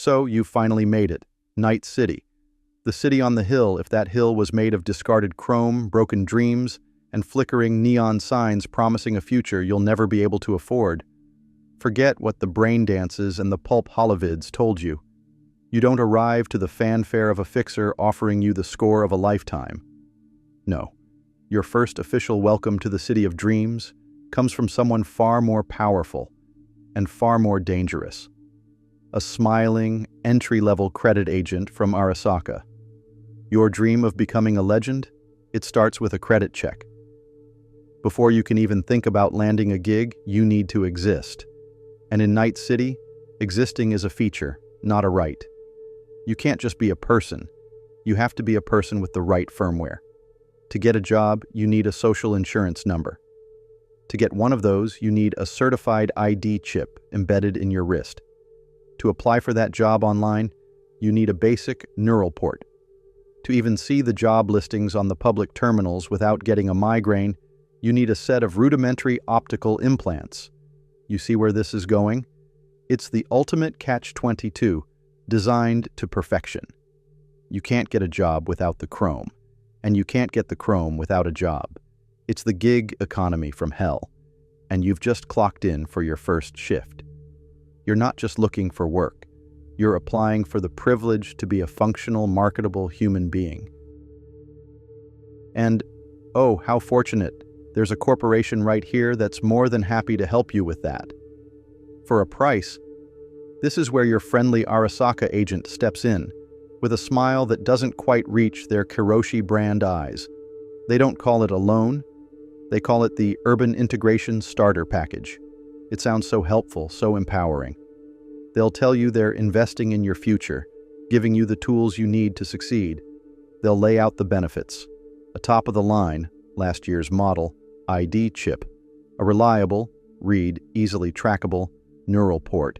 So you've finally made it. Night City. The city on the hill, if that hill was made of discarded chrome, broken dreams, and flickering neon signs promising a future you'll never be able to afford. Forget what the brain dances and the pulp holovids told you. You don't arrive to the fanfare of a fixer offering you the score of a lifetime. No. Your first official welcome to the city of dreams comes from someone far more powerful and far more dangerous. A smiling, entry-level credit agent from Arasaka. Your dream of becoming a legend? It starts with a credit check. Before you can even think about landing a gig, you need to exist. And in Night City, existing is a feature, not a right. You can't just be a person. You have to be a person with the right firmware. To get a job, you need a social insurance number. To get one of those, you need a certified ID chip embedded in your wrist. To apply for that job online, you need a basic neural port. To even see the job listings on the public terminals without getting a migraine, you need a set of rudimentary optical implants. You see where this is going? It's the ultimate catch-22, designed to perfection. You can't get a job without the chrome, and you can't get the chrome without a job. It's the gig economy from hell, and you've just clocked in for your first shift. You're not just looking for work. You're applying for the privilege to be a functional, marketable human being. And, oh, how fortunate, there's a corporation right here that's more than happy to help you with that. For a price, this is where your friendly Arasaka agent steps in, with a smile that doesn't quite reach their Kiroshi brand eyes. They don't call it a loan, they call it the Urban Integration Starter Package. It sounds so helpful, so empowering. They'll tell you they're investing in your future, giving you the tools you need to succeed. They'll lay out the benefits. A top-of-the-line, last year's model, ID chip, a reliable, easily trackable, neural port,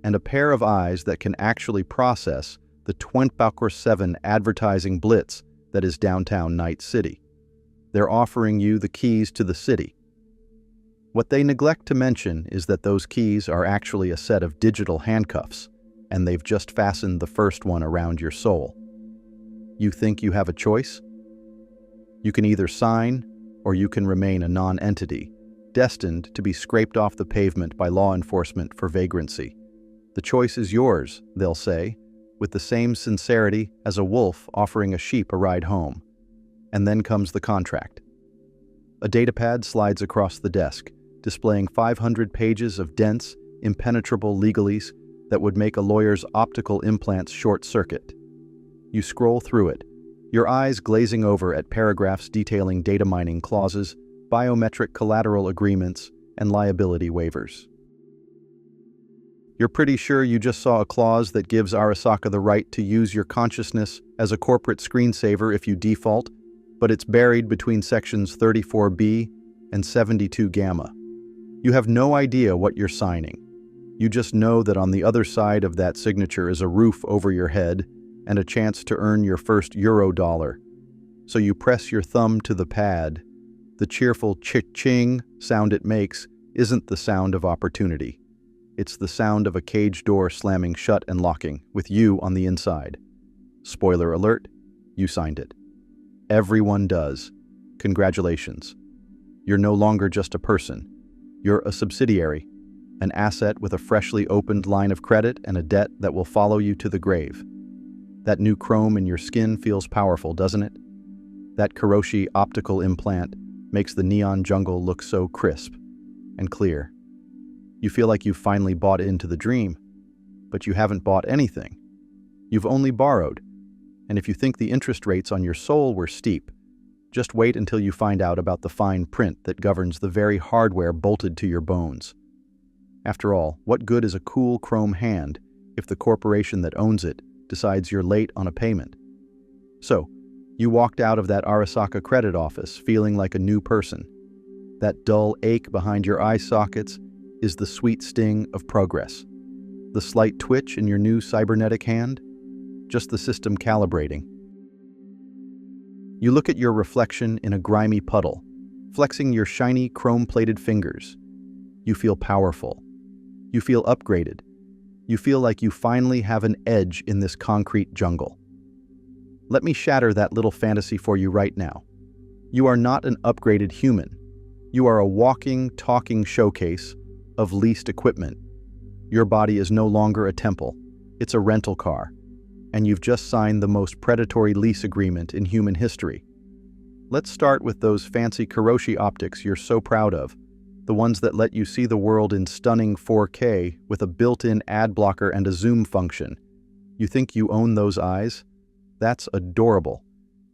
and a pair of eyes that can actually process the 24/7 advertising blitz that is downtown Night City. They're offering you the keys to the city. What they neglect to mention is that those keys are actually a set of digital handcuffs, and they've just fastened the first one around your soul. You think you have a choice? You can either sign, or you can remain a non-entity, destined to be scraped off the pavement by law enforcement for vagrancy. The choice is yours, they'll say, with the same sincerity as a wolf offering a sheep a ride home. And then comes the contract. A datapad slides across the desk, displaying 500 pages of dense, impenetrable legalese that would make a lawyer's optical implants short-circuit. You scroll through it, your eyes glazing over at paragraphs detailing data mining clauses, biometric collateral agreements, and liability waivers. You're pretty sure you just saw a clause that gives Arasaka the right to use your consciousness as a corporate screensaver if you default, but it's buried between sections 34B and 72 Gamma. You have no idea what you're signing. You just know that on the other side of that signature is a roof over your head and a chance to earn your first Euro-dollar. So you press your thumb to the pad. The cheerful ching sound it makes isn't the sound of opportunity. It's the sound of a cage door slamming shut and locking, with you on the inside. Spoiler alert, you signed it. Everyone does. Congratulations. You're no longer just a person. You're a subsidiary, an asset with a freshly opened line of credit and a debt that will follow you to the grave. That new chrome in your skin feels powerful, doesn't it? That Kiroshi optical implant makes the neon jungle look so crisp and clear. You feel like you've finally bought into the dream, but you haven't bought anything. You've only borrowed. And if you think the interest rates on your soul were steep, just wait until you find out about the fine print that governs the very hardware bolted to your bones. After all, what good is a cool chrome hand if the corporation that owns it decides you're late on a payment? So, you walked out of that Arasaka credit office feeling like a new person. That dull ache behind your eye sockets is the sweet sting of progress. The slight twitch in your new cybernetic hand? Just the system calibrating. You look at your reflection in a grimy puddle, flexing your shiny chrome-plated fingers. You feel powerful. You feel upgraded. You feel like you finally have an edge in this concrete jungle. Let me shatter that little fantasy for you right now. You are not an upgraded human. You are a walking, talking showcase of leased equipment. Your body is no longer a temple. It's a rental car. And you've just signed the most predatory lease agreement in human history. Let's start with those fancy Kiroshi optics you're so proud of, the ones that let you see the world in stunning 4K with a built-in ad blocker and a zoom function. You think you own those eyes? That's adorable.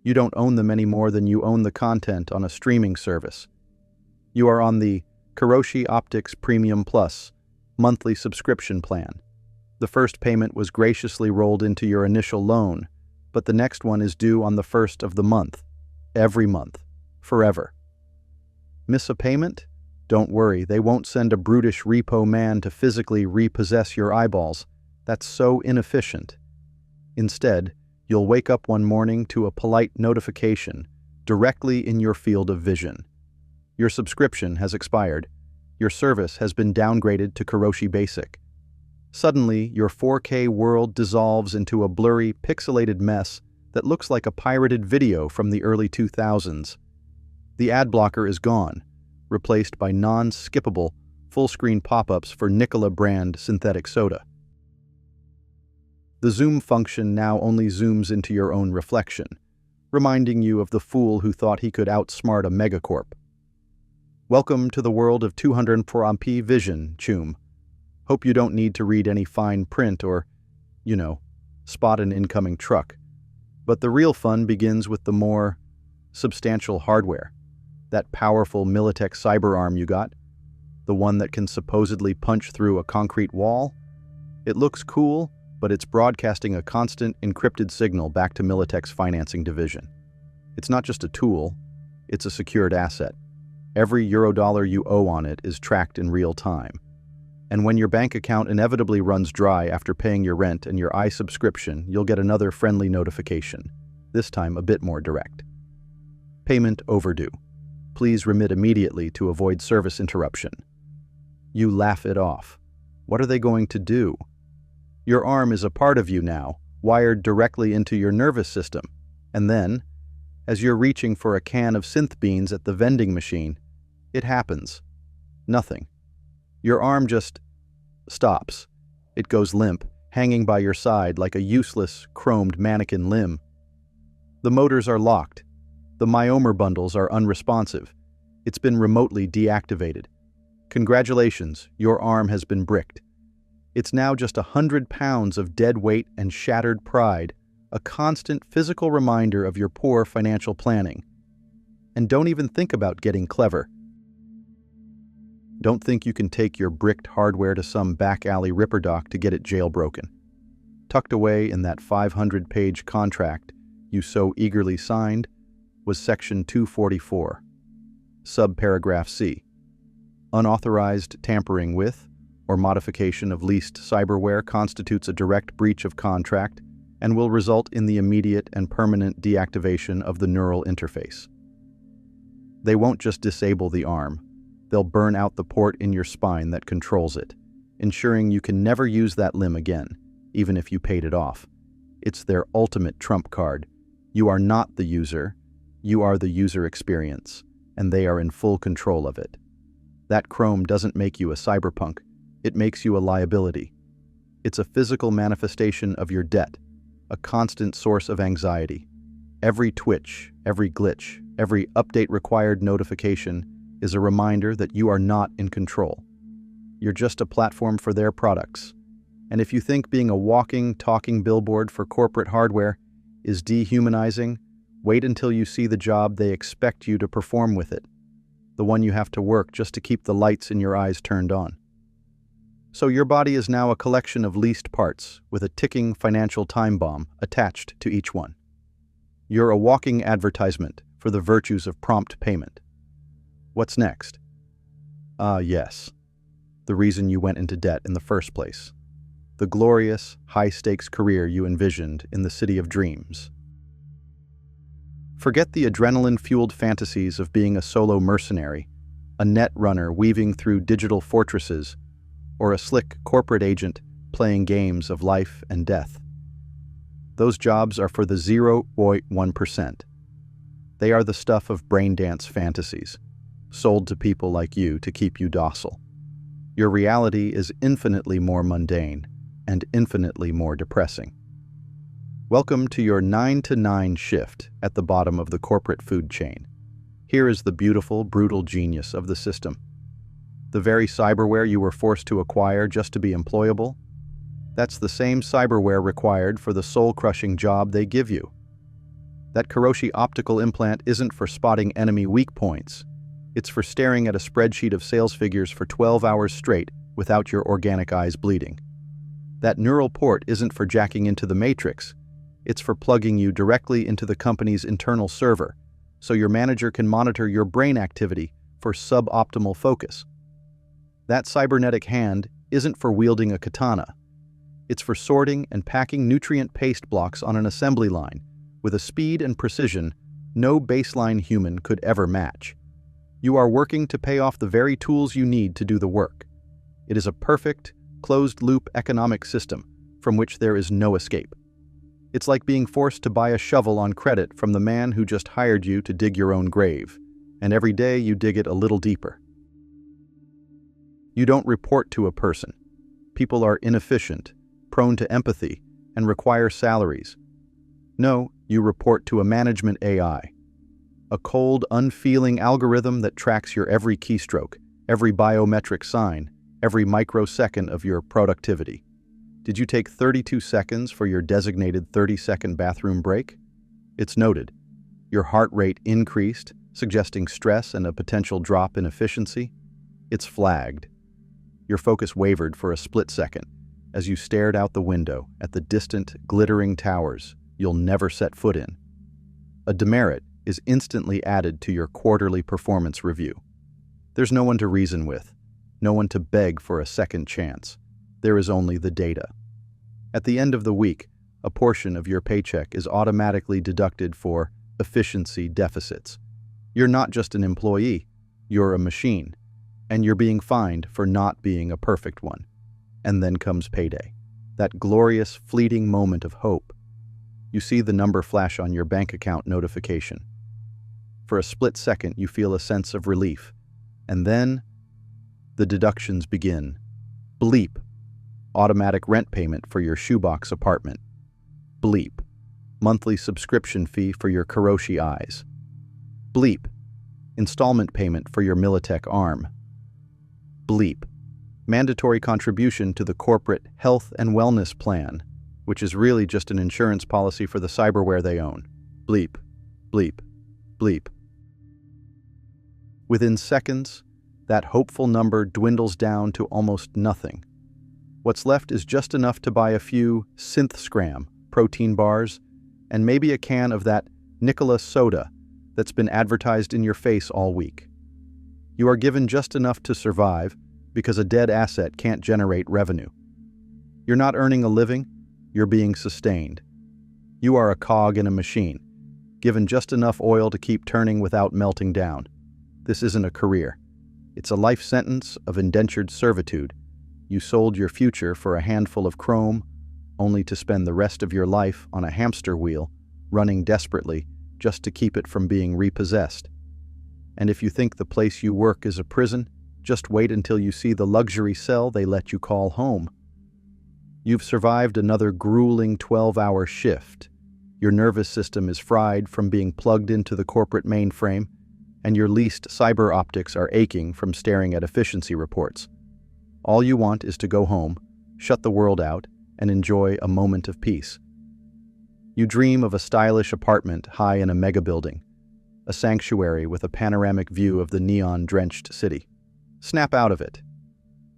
You don't own them any more than you own the content on a streaming service. You are on the Kiroshi Optics Premium Plus monthly subscription plan. The first payment was graciously rolled into your initial loan, but the next one is due on the first of the month. Every month. Forever. Miss a payment? Don't worry, they won't send a brutish repo man to physically repossess your eyeballs. That's so inefficient. Instead, you'll wake up one morning to a polite notification directly in your field of vision. Your subscription has expired. Your service has been downgraded to Kiroshi Basic. Suddenly, your 4K world dissolves into a blurry, pixelated mess that looks like a pirated video from the early 2000s. The ad blocker is gone, replaced by non-skippable, full-screen pop-ups for Nikola brand synthetic soda. The zoom function now only zooms into your own reflection, reminding you of the fool who thought he could outsmart a megacorp. Welcome to the world of 204p vision, Choom. Hope you don't need to read any fine print or, spot an incoming truck. But the real fun begins with the more substantial hardware. That powerful Militech cyberarm you got, the one that can supposedly punch through a concrete wall. It looks cool, but it's broadcasting a constant encrypted signal back to Militech's financing division. It's not just a tool, it's a secured asset. Every Eurodollar you owe on it is tracked in real time. And when your bank account inevitably runs dry after paying your rent and your subscription, you'll get another friendly notification, this time a bit more direct. Payment overdue. Please remit immediately to avoid service interruption. You laugh it off. What are they going to do? Your arm is a part of you now, wired directly into your nervous system. And then, as you're reaching for a can of synth beans at the vending machine, it happens. Nothing. Your arm just stops. It goes limp, hanging by your side like a useless, chromed mannequin limb. The motors are locked. The myomer bundles are unresponsive. It's been remotely deactivated. Congratulations, your arm has been bricked. It's now just 100 pounds of dead weight and shattered pride, a constant physical reminder of your poor financial planning. And don't even think about getting clever. Don't think you can take your bricked hardware to some back alley ripperdoc to get it jailbroken. Tucked away in that 500-page contract you so eagerly signed was Section 244, subparagraph C. Unauthorized tampering with or modification of leased cyberware constitutes a direct breach of contract and will result in the immediate and permanent deactivation of the neural interface. They won't just disable the arm. They'll burn out the port in your spine that controls it, ensuring you can never use that limb again, even if you paid it off. It's their ultimate trump card. You are not the user, you are the user experience, and they are in full control of it. That Chrome doesn't make you a cyberpunk, it makes you a liability. It's a physical manifestation of your debt, a constant source of anxiety. Every twitch, every glitch, every update-required notification is a reminder that you are not in control. You're just a platform for their products. And if you think being a walking, talking billboard for corporate hardware is dehumanizing, wait until you see the job they expect you to perform with it, the one you have to work just to keep the lights in your eyes turned on. So your body is now a collection of leased parts with a ticking financial time bomb attached to each one. You're a walking advertisement for the virtues of prompt payment. What's next? Yes. The reason you went into debt in the first place. The glorious, high-stakes career you envisioned in the city of dreams. Forget the adrenaline-fueled fantasies of being a solo mercenary, a net runner weaving through digital fortresses, or a slick corporate agent playing games of life and death. Those jobs are for the 0.1%. They are the stuff of brain-dance fantasies, sold to people like you to keep you docile. Your reality is infinitely more mundane and infinitely more depressing. Welcome to your 9 to 9 shift at the bottom of the corporate food chain. Here is the beautiful, brutal genius of the system. The very cyberware you were forced to acquire just to be employable, that's the same cyberware required for the soul-crushing job they give you. That Kiroshi optical implant isn't for spotting enemy weak points. It's for staring at a spreadsheet of sales figures for 12 hours straight without your organic eyes bleeding. That neural port isn't for jacking into the matrix. It's for plugging you directly into the company's internal server, so your manager can monitor your brain activity for suboptimal focus. That cybernetic hand isn't for wielding a katana. It's for sorting and packing nutrient paste blocks on an assembly line with a speed and precision no baseline human could ever match. You are working to pay off the very tools you need to do the work. It is a perfect, closed-loop economic system from which there is no escape. It's like being forced to buy a shovel on credit from the man who just hired you to dig your own grave, and every day you dig it a little deeper. You don't report to a person. People are inefficient, prone to empathy, and require salaries. No, you report to a management AI. A cold, unfeeling algorithm that tracks your every keystroke, every biometric sign, every microsecond of your productivity. Did you take 32 seconds for your designated 30-second bathroom break? It's noted. Your heart rate increased, suggesting stress and a potential drop in efficiency. It's flagged. Your focus wavered for a split second as you stared out the window at the distant, glittering towers you'll never set foot in. A demerit is instantly added to your quarterly performance review. There's no one to reason with, no one to beg for a second chance. There is only the data. At the end of the week, a portion of your paycheck is automatically deducted for efficiency deficits. You're not just an employee, you're a machine, and you're being fined for not being a perfect one. And then comes payday, that glorious, fleeting moment of hope. You see the number flash on your bank account notification. For a split second, you feel a sense of relief. And then, the deductions begin. Bleep. Automatic rent payment for your shoebox apartment. Bleep. Monthly subscription fee for your Kiroshi eyes. Bleep. Installment payment for your Militech arm. Bleep. Mandatory contribution to the corporate health and wellness plan, which is really just an insurance policy for the cyberware they own. Bleep, bleep, bleep. Within seconds, that hopeful number dwindles down to almost nothing. What's left is just enough to buy a few synth scram protein bars and maybe a can of that Nicola soda that's been advertised in your face all week. You are given just enough to survive because a dead asset can't generate revenue. You're not earning a living, you're being sustained. You are a cog in a machine, given just enough oil to keep turning without melting down. This isn't a career. It's a life sentence of indentured servitude. You sold your future for a handful of chrome, only to spend the rest of your life on a hamster wheel, running desperately just to keep it from being repossessed. And if you think the place you work is a prison, just wait until you see the luxury cell they let you call home. You've survived another grueling 12-hour shift. Your nervous system is fried from being plugged into the corporate mainframe, and your leased cyber optics are aching from staring at efficiency reports. All you want is to go home, shut the world out, and enjoy a moment of peace. You dream of a stylish apartment high in a mega building, a sanctuary with a panoramic view of the neon-drenched city. Snap out of it.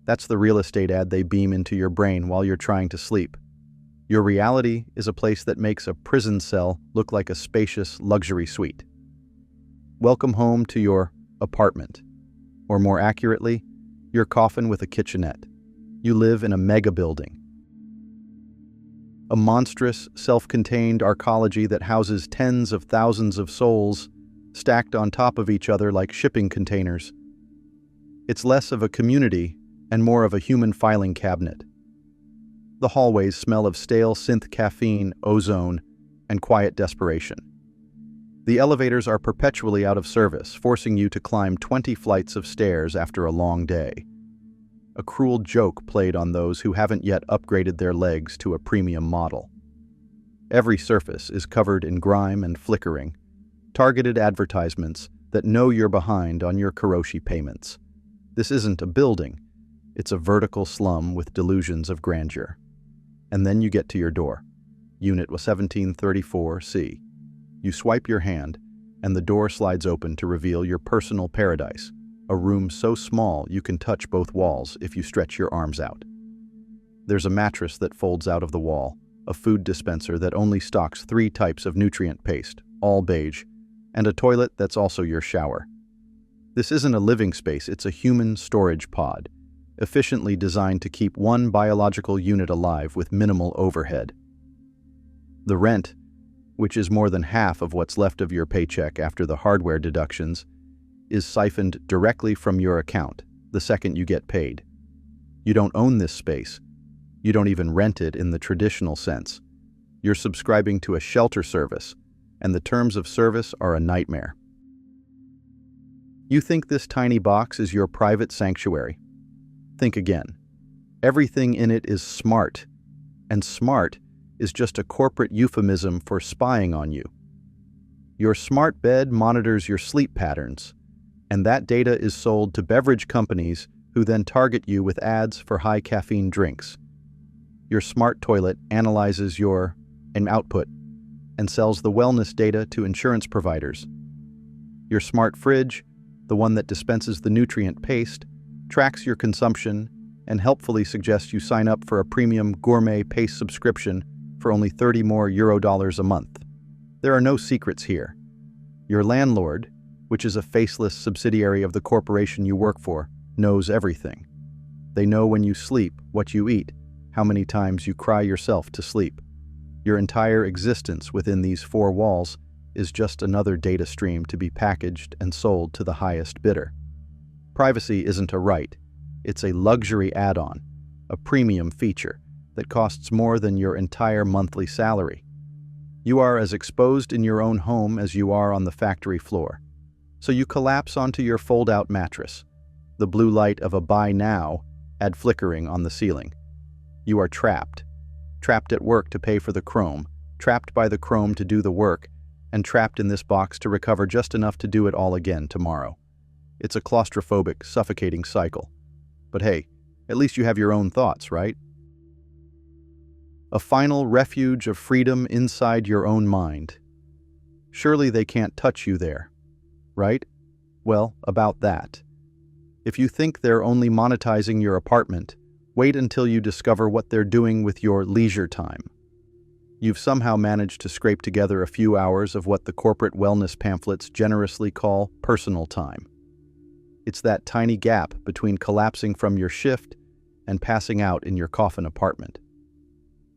That's the real estate ad they beam into your brain while you're trying to sleep. Your reality is a place that makes a prison cell look like a spacious luxury suite. Welcome home to your apartment, or more accurately, your coffin with a kitchenette. You live in a mega building. A monstrous, self-contained arcology that houses tens of thousands of souls stacked on top of each other like shipping containers. It's less of a community and more of a human filing cabinet. The hallways smell of stale synth caffeine, ozone, and quiet desperation. The elevators are perpetually out of service, forcing you to climb 20 flights of stairs after a long day. A cruel joke played on those who haven't yet upgraded their legs to a premium model. Every surface is covered in grime and flickering, targeted advertisements that know you're behind on your karoshi payments. This isn't a building, it's a vertical slum with delusions of grandeur. And then you get to your door. Unit 1734C. You swipe your hand, and the door slides open to reveal your personal paradise, a room so small you can touch both walls if you stretch your arms out. There's a mattress that folds out of the wall, a food dispenser that only stocks 3 types of nutrient paste, all beige, and a toilet that's also your shower. This isn't a living space, it's a human storage pod, efficiently designed to keep one biological unit alive with minimal overhead. The rent, which is more than half of what's left of your paycheck after the hardware deductions, is siphoned directly from your account the second you get paid. You don't own this space. You don't even rent it in the traditional sense. You're subscribing to a shelter service, and the terms of service are a nightmare. You think this tiny box is your private sanctuary? Think again. Everything in it is smart, and smart is just a corporate euphemism for spying on you. Your smart bed monitors your sleep patterns, and that data is sold to beverage companies who then target you with ads for high-caffeine drinks. Your smart toilet analyzes your output and sells the wellness data to insurance providers. Your smart fridge, the one that dispenses the nutrient paste, tracks your consumption and helpfully suggests you sign up for a premium gourmet paste subscription for only 30 more Euro-dollars a month. There are no secrets here. Your landlord, which is a faceless subsidiary of the corporation you work for, knows everything. They know when you sleep, what you eat, how many times you cry yourself to sleep. Your entire existence within these 4 walls is just another data stream to be packaged and sold to the highest bidder. Privacy isn't a right, it's a luxury add-on, a premium feature that costs more than your entire monthly salary. You are as exposed in your own home as you are on the factory floor. So you collapse onto your fold-out mattress, the blue light of a buy now ad flickering on the ceiling. You are trapped at work to pay for the chrome, trapped by the chrome to do the work, and trapped in this box to recover just enough to do it all again tomorrow. It's a claustrophobic, suffocating cycle. But hey, at least you have your own thoughts, right? A final refuge of freedom inside your own mind. Surely they can't touch you there, right? Well, about that. If you think they're only monetizing your apartment, wait until you discover what they're doing with your leisure time. You've somehow managed to scrape together a few hours of what the corporate wellness pamphlets generously call personal time. It's that tiny gap between collapsing from your shift and passing out in your coffin apartment.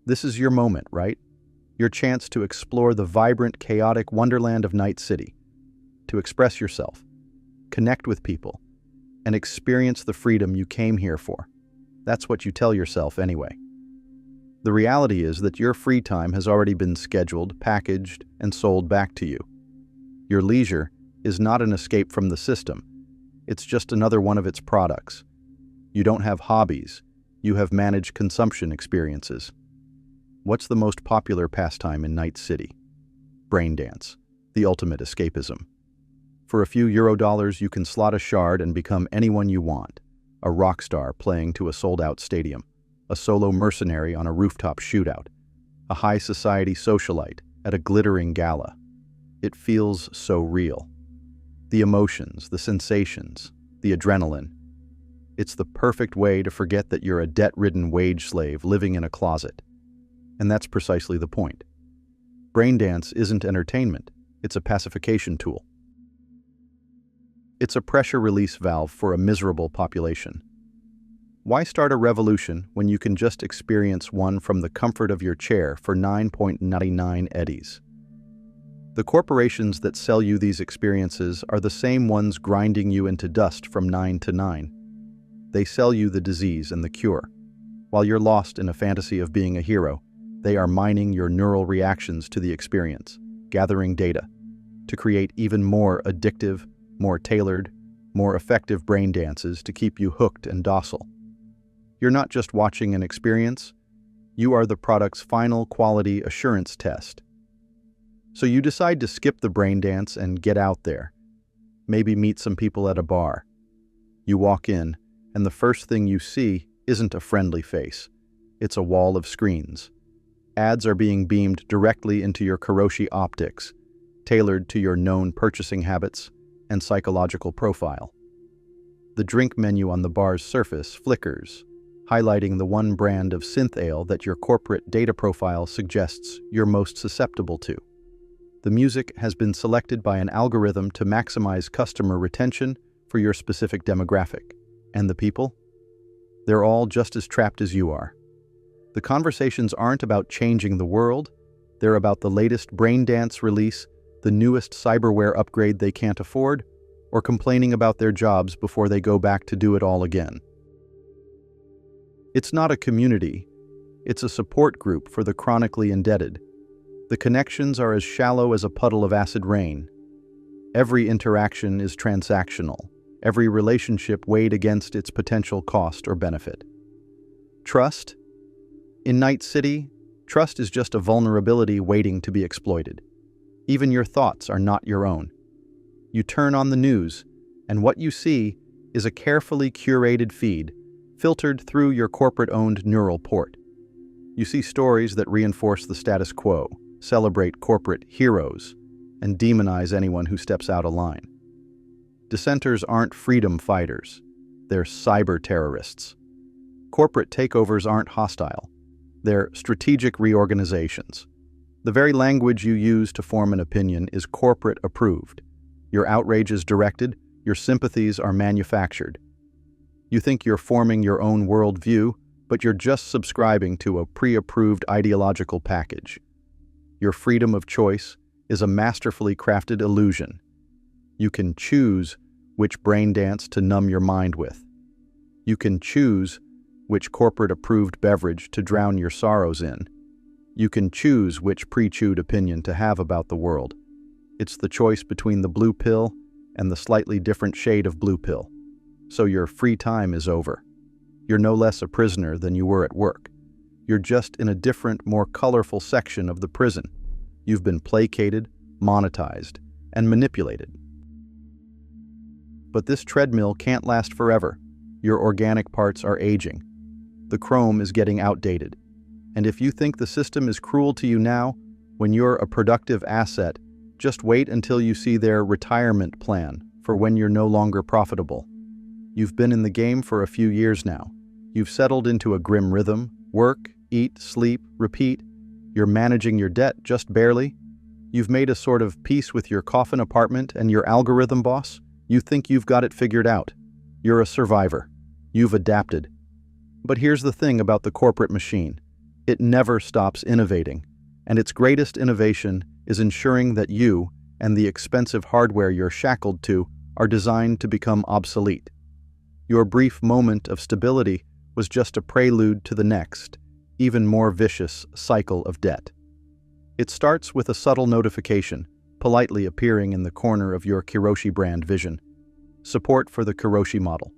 This is your moment, right? Your chance to explore the vibrant, chaotic wonderland of Night City, to express yourself, connect with people, and experience the freedom you came here for. That's what you tell yourself anyway. The reality is that your free time has already been scheduled, packaged, and sold back to you. Your leisure is not an escape from the system. It's just another one of its products. You don't have hobbies. You have managed consumption experiences. What's the most popular pastime in Night City? Brain dance, the ultimate escapism. For a few Euro-dollars, you can slot a shard and become anyone you want. A rock star playing to a sold-out stadium, a solo mercenary on a rooftop shootout, a high society socialite at a glittering gala. It feels so real. The emotions, the sensations, the adrenaline. It's the perfect way to forget that you're a debt-ridden wage slave living in a closet. And that's precisely the point. Braindance isn't entertainment, it's a pacification tool. It's a pressure release valve for a miserable population. Why start a revolution when you can just experience one from the comfort of your chair for 9.99 eddies? The corporations that sell you these experiences are the same ones grinding you into dust from 9 to 9. They sell you the disease and the cure. While you're lost in a fantasy of being a hero, they are mining your neural reactions to the experience, gathering data, to create even more addictive, more tailored, more effective brain dances to keep you hooked and docile. You're not just watching an experience, you are the product's final quality assurance test. So you decide to skip the brain dance and get out there. Maybe meet some people at a bar. You walk in, and the first thing you see isn't a friendly face. It's a wall of screens. Ads are being beamed directly into your Kiroshi optics, tailored to your known purchasing habits and psychological profile. The drink menu on the bar's surface flickers, highlighting the one brand of synth ale that your corporate data profile suggests you're most susceptible to. The music has been selected by an algorithm to maximize customer retention for your specific demographic. And the people? They're all just as trapped as you are. The conversations aren't about changing the world, they're about the latest brain dance release, the newest cyberware upgrade they can't afford, or complaining about their jobs before they go back to do it all again. It's not a community, it's a support group for the chronically indebted. The connections are as shallow as a puddle of acid rain. Every interaction is transactional, every relationship weighed against its potential cost or benefit. Trust? In Night City, trust is just a vulnerability waiting to be exploited. Even your thoughts are not your own. You turn on the news, and what you see is a carefully curated feed, filtered through your corporate-owned neural port. You see stories that reinforce the status quo, celebrate corporate heroes, and demonize anyone who steps out of line. Dissenters aren't freedom fighters, they're cyber terrorists. Corporate takeovers aren't hostile, they're strategic reorganizations. The very language you use to form an opinion is corporate approved. Your outrage is directed, your sympathies are manufactured. You think you're forming your own worldview, but you're just subscribing to a pre-approved ideological package. Your freedom of choice is a masterfully crafted illusion. You can choose which brain dance to numb your mind with. You can choose which corporate-approved beverage to drown your sorrows in. You can choose which pre-chewed opinion to have about the world. It's the choice between the blue pill and the slightly different shade of blue pill. So your free time is over. You're no less a prisoner than you were at work. You're just in a different, more colorful section of the prison. You've been placated, monetized, and manipulated. But this treadmill can't last forever. Your organic parts are aging. The chrome is getting outdated. And if you think the system is cruel to you now, when you're a productive asset, just wait until you see their retirement plan for when you're no longer profitable. You've been in the game for a few years now. You've settled into a grim rhythm, work, eat, sleep, repeat. You're managing your debt just barely. You've made a sort of peace with your coffin apartment and your algorithm boss. You think you've got it figured out. You're a survivor. You've adapted. But here's the thing about the corporate machine. It never stops innovating, and its greatest innovation is ensuring that you and the expensive hardware you're shackled to are designed to become obsolete. Your brief moment of stability was just a prelude to the next, even more vicious cycle of debt. It starts with a subtle notification, politely appearing in the corner of your Kiroshi brand vision. Support for the Kiroshi model.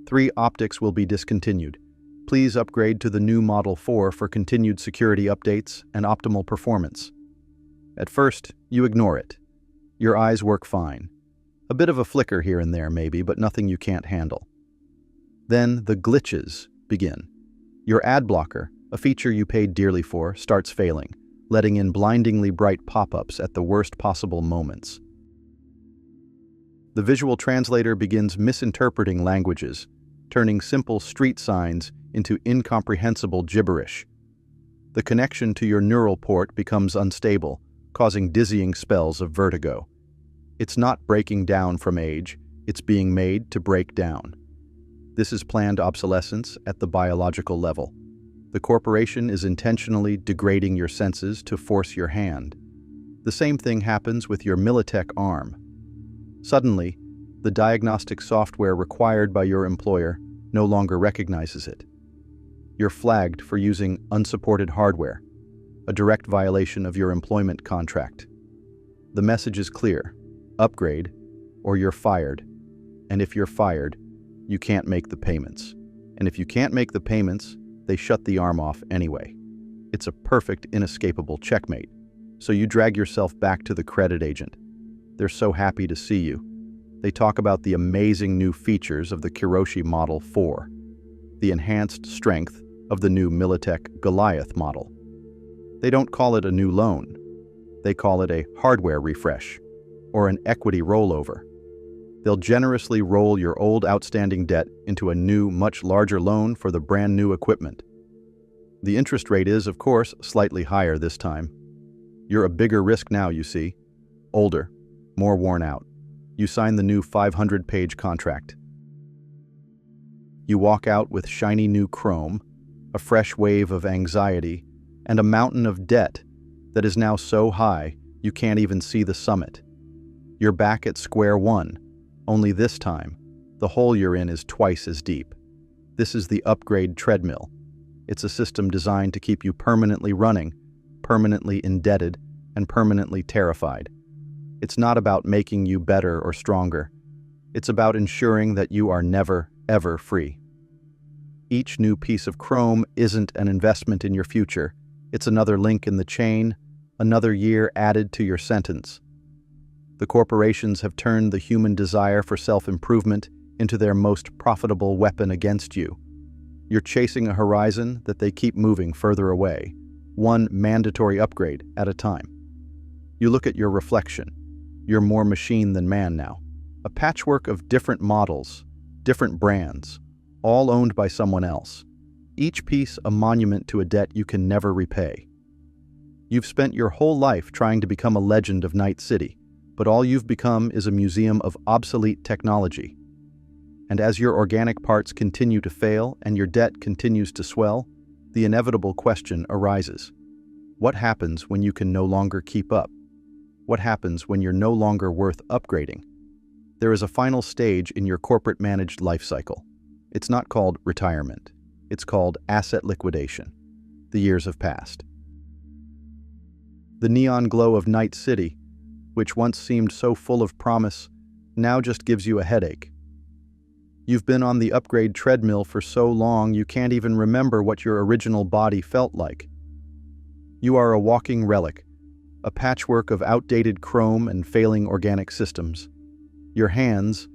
3 optics will be discontinued. Please upgrade to the new Model 4 for continued security updates and optimal performance. At first, you ignore it. Your eyes work fine. A bit of a flicker here and there maybe, but nothing you can't handle. Then the glitches begin. Your ad blocker, a feature you paid dearly for, starts failing, letting in blindingly bright pop-ups at the worst possible moments. The visual translator begins misinterpreting languages, turning simple street signs into incomprehensible gibberish. The connection to your neural port becomes unstable, causing dizzying spells of vertigo. It's not breaking down from age, it's being made to break down. This is planned obsolescence at the biological level. The corporation is intentionally degrading your senses to force your hand. The same thing happens with your Militech arm. Suddenly, the diagnostic software required by your employer no longer recognizes it. You're flagged for using unsupported hardware, a direct violation of your employment contract. The message is clear: upgrade, or you're fired. And if you're fired, you can't make the payments. And if you can't make the payments, they shut the arm off anyway. It's a perfect, inescapable checkmate. So you drag yourself back to the credit agent. They're so happy to see you. They talk about the amazing new features of the Kiroshi Model 4, the enhanced strength of the new Militech Goliath model. They don't call it a new loan. They call it a hardware refresh, or an equity rollover. They'll generously roll your old outstanding debt into a new, much larger loan for the brand new equipment. The interest rate is, of course, slightly higher this time. You're a bigger risk now, you see. Older, more worn out. You sign the new 500-page contract. You walk out with shiny new chrome, a fresh wave of anxiety, and a mountain of debt that is now so high you can't even see the summit. You're back at square one, only this time, the hole you're in is twice as deep. This is the upgrade treadmill. It's a system designed to keep you permanently running, permanently indebted, and permanently terrified. It's not about making you better or stronger. It's about ensuring that you are never, ever free. Each new piece of chrome isn't an investment in your future. It's another link in the chain, another year added to your sentence. The corporations have turned the human desire for self-improvement into their most profitable weapon against you. You're chasing a horizon that they keep moving further away, one mandatory upgrade at a time. You look at your reflection. You're more machine than man now. A patchwork of different models, different brands, all owned by someone else. Each piece a monument to a debt you can never repay. You've spent your whole life trying to become a legend of Night City, but all you've become is a museum of obsolete technology. And as your organic parts continue to fail and your debt continues to swell, the inevitable question arises. What happens when you can no longer keep up? What happens when you're no longer worth upgrading? There is a final stage in your corporate-managed life cycle. It's not called retirement. It's called asset liquidation. The years have passed. The neon glow of Night City, which once seemed so full of promise, now just gives you a headache. You've been on the upgrade treadmill for so long you can't even remember what your original body felt like. You are a walking relic, a patchwork of outdated chrome and failing organic systems. Your hands,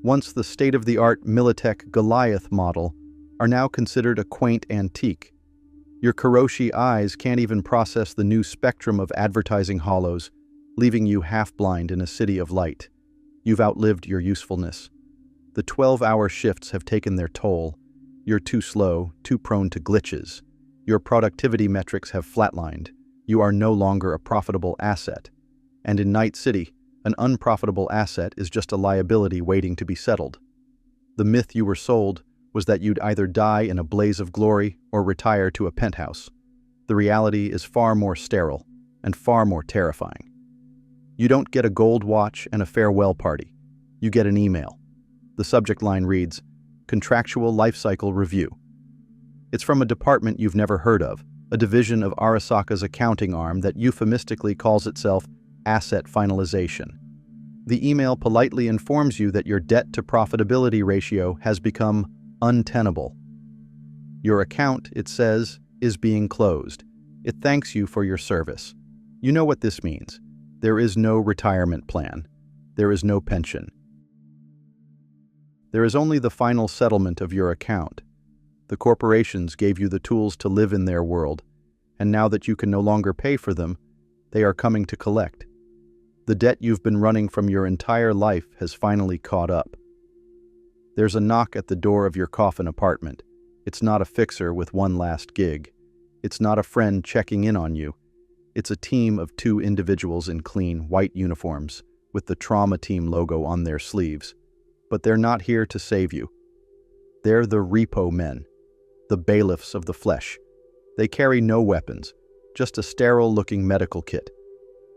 once the state-of-the-art Militech Goliath model, are now considered a quaint antique. Your Kiroshi eyes can't even process the new spectrum of advertising hollows, leaving you half-blind in a city of light. You've outlived your usefulness. The 12-hour shifts have taken their toll. You're too slow, too prone to glitches. Your productivity metrics have flatlined. You are no longer a profitable asset. And in Night City, an unprofitable asset is just a liability waiting to be settled. The myth you were sold was that you'd either die in a blaze of glory or retire to a penthouse. The reality is far more sterile and far more terrifying. You don't get a gold watch and a farewell party. You get an email. The subject line reads, "Contractual Life Cycle Review." It's from a department you've never heard of, a division of Arasaka's accounting arm that euphemistically calls itself Asset Finalization. The email politely informs you that your debt-to-profitability ratio has become untenable. Your account, it says, is being closed. It thanks you for your service. You know what this means. There is no retirement plan. There is no pension. There is only the final settlement of your account. The corporations gave you the tools to live in their world, and now that you can no longer pay for them, they are coming to collect. The debt you've been running from your entire life has finally caught up. There's a knock at the door of your coffin apartment. It's not a fixer with one last gig. It's not a friend checking in on you. It's a team of two individuals in clean, white uniforms, with the Trauma Team logo on their sleeves. But they're not here to save you. They're the repo men, the bailiffs of the flesh. They carry no weapons, just a sterile-looking medical kit.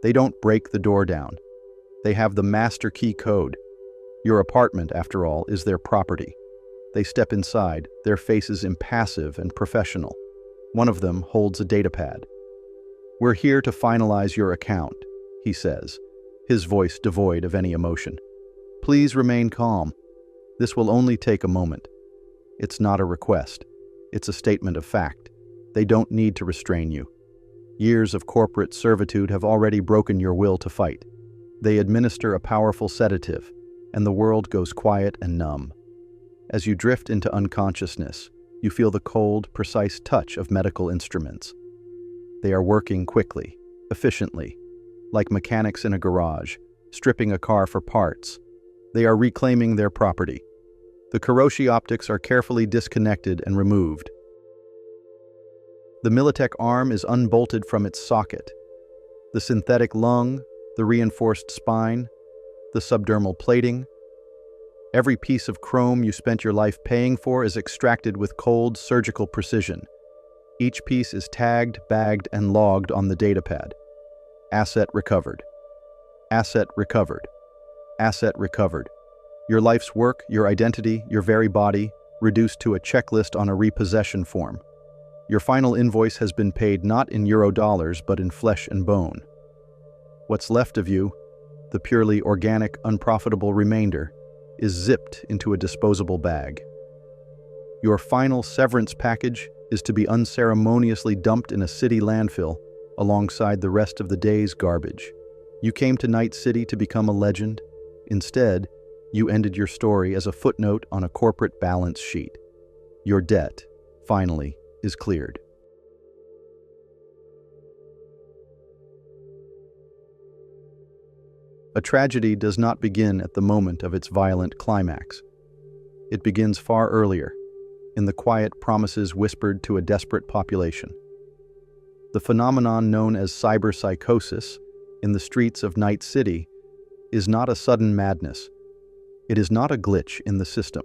They don't break the door down. They have the master key code. Your apartment, after all, is their property. They step inside, their faces impassive and professional. One of them holds a datapad. "We're here to finalize your account," he says, his voice devoid of any emotion. "Please remain calm. This will only take a moment." It's not a request. It's a statement of fact. They don't need to restrain you. Years of corporate servitude have already broken your will to fight. They administer a powerful sedative, and the world goes quiet and numb. As you drift into unconsciousness, you feel the cold, precise touch of medical instruments. They are working quickly, efficiently, like mechanics in a garage, stripping a car for parts. They are reclaiming their property. The Kiroshi optics are carefully disconnected and removed. The Militech arm is unbolted from its socket. The synthetic lung, the reinforced spine, the subdermal plating. Every piece of chrome you spent your life paying for is extracted with cold, surgical precision. Each piece is tagged, bagged, and logged on the datapad. Asset recovered. Asset recovered. Asset recovered. Your life's work, your identity, your very body, reduced to a checklist on a repossession form. Your final invoice has been paid not in Eurodollars, but in flesh and bone. What's left of you, the purely organic, unprofitable remainder, is zipped into a disposable bag. Your final severance package is to be unceremoniously dumped in a city landfill alongside the rest of the day's garbage. You came to Night City to become a legend. Instead, you ended your story as a footnote on a corporate balance sheet. Your debt, finally, is cleared. A tragedy does not begin at the moment of its violent climax. It begins far earlier, in the quiet promises whispered to a desperate population. The phenomenon known as cyberpsychosis in the streets of Night City is not a sudden madness. It is not a glitch in the system.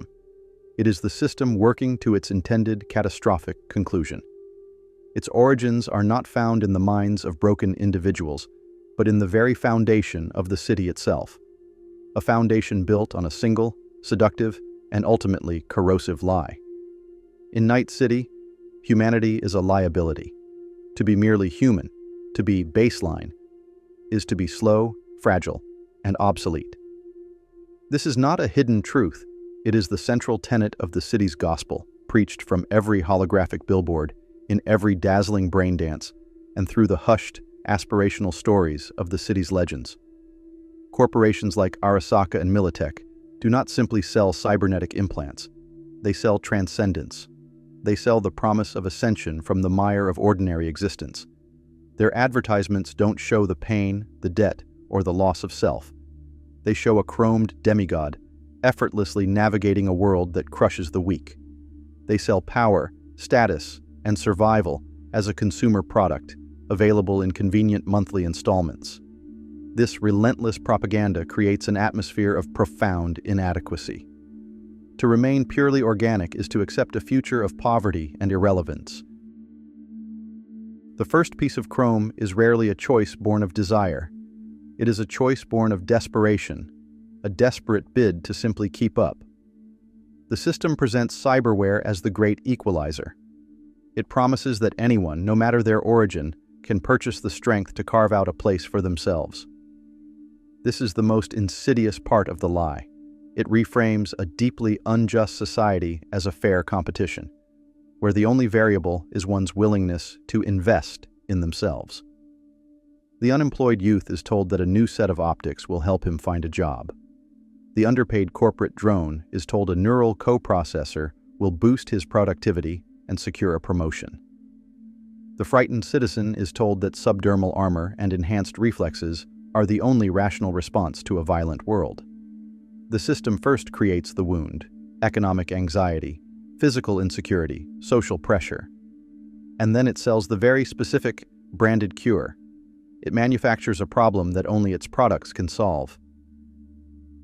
It is the system working to its intended catastrophic conclusion. Its origins are not found in the minds of broken individuals, but in the very foundation of the city itself. A foundation built on a single, seductive, and ultimately corrosive lie. In Night City, humanity is a liability. To be merely human, to be baseline, is to be slow, fragile, and obsolete. This is not a hidden truth. It is the central tenet of the city's gospel, preached from every holographic billboard, in every dazzling brain dance, and through the hushed, aspirational stories of the city's legends. Corporations like Arasaka and Militech do not simply sell cybernetic implants. They sell transcendence. They sell the promise of ascension from the mire of ordinary existence. Their advertisements don't show the pain, the debt, or the loss of self. They show a chromed demigod, effortlessly navigating a world that crushes the weak. They sell power, status, and survival as a consumer product, available in convenient monthly installments. This relentless propaganda creates an atmosphere of profound inadequacy. To remain purely organic is to accept a future of poverty and irrelevance. The first piece of chrome is rarely a choice born of desire. It is a choice born of desperation, a desperate bid to simply keep up. The system presents cyberware as the great equalizer. It promises that anyone, no matter their origin, can purchase the strength to carve out a place for themselves. This is the most insidious part of the lie. It reframes a deeply unjust society as a fair competition, where the only variable is one's willingness to invest in themselves. The unemployed youth is told that a new set of optics will help him find a job. The underpaid corporate drone is told a neural coprocessor will boost his productivity and secure a promotion. The frightened citizen is told that subdermal armor and enhanced reflexes are the only rational response to a violent world. The system first creates the wound, economic anxiety, physical insecurity, social pressure. And then it sells the very specific, branded cure. It manufactures a problem that only its products can solve.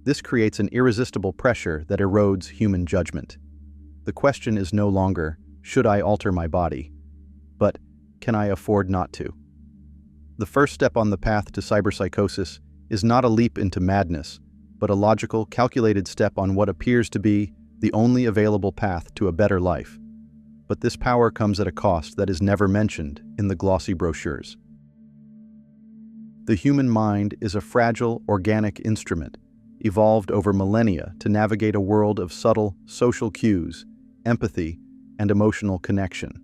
This creates an irresistible pressure that erodes human judgment. The question is no longer, should I alter my body? But, can I afford not to? The first step on the path to cyberpsychosis is not a leap into madness, but a logical, calculated step on what appears to be the only available path to a better life. But this power comes at a cost that is never mentioned in the glossy brochures. The human mind is a fragile, organic instrument, evolved over millennia to navigate a world of subtle social cues, empathy, and emotional connection.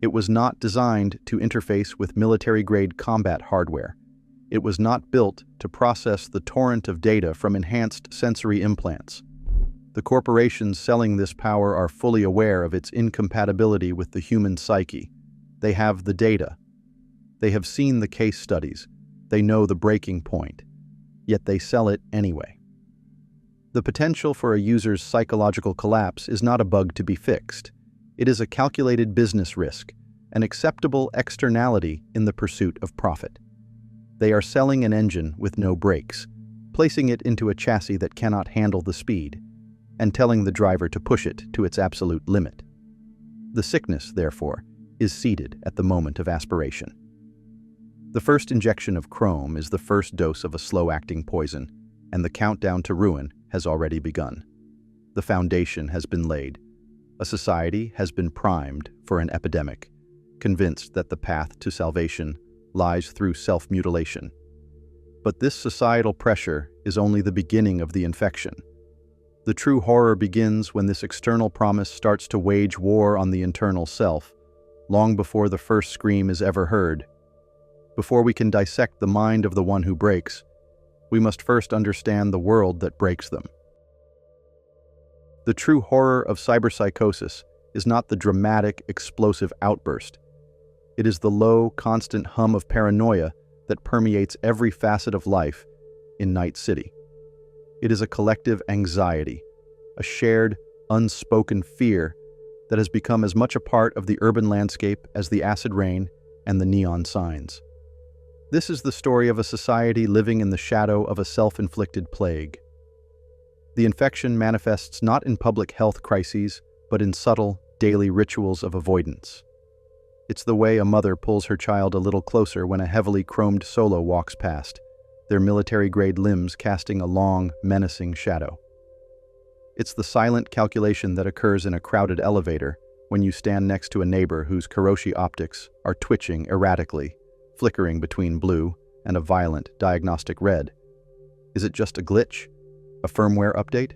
It was not designed to interface with military-grade combat hardware. It was not built to process the torrent of data from enhanced sensory implants. The corporations selling this power are fully aware of its incompatibility with the human psyche. They have the data. They have seen the case studies. They know the breaking point. Yet they sell it anyway. The potential for a user's psychological collapse is not a bug to be fixed. It is a calculated business risk, an acceptable externality in the pursuit of profit. They are selling an engine with no brakes, placing it into a chassis that cannot handle the speed, and telling the driver to push it to its absolute limit. The sickness, therefore, is seated at the moment of aspiration. The first injection of chrome is the first dose of a slow-acting poison, and the countdown to ruin has already begun. The foundation has been laid. A society has been primed for an epidemic, convinced that the path to salvation lies through self-mutilation. But this societal pressure is only the beginning of the infection. The true horror begins when this external promise starts to wage war on the internal self, long before the first scream is ever heard. Before we can dissect the mind of the one who breaks, we must first understand the world that breaks them. The true horror of cyberpsychosis is not the dramatic, explosive outburst. It is the low, constant hum of paranoia that permeates every facet of life in Night City. It is a collective anxiety, a shared, unspoken fear that has become as much a part of the urban landscape as the acid rain and the neon signs. This is the story of a society living in the shadow of a self-inflicted plague. The infection manifests not in public health crises, but in subtle, daily rituals of avoidance. It's the way a mother pulls her child a little closer when a heavily chromed solo walks past, their military-grade limbs casting a long, menacing shadow. It's the silent calculation that occurs in a crowded elevator when you stand next to a neighbor whose Kiroshi optics are twitching erratically, flickering between blue and a violent diagnostic red. Is it just a glitch? A firmware update?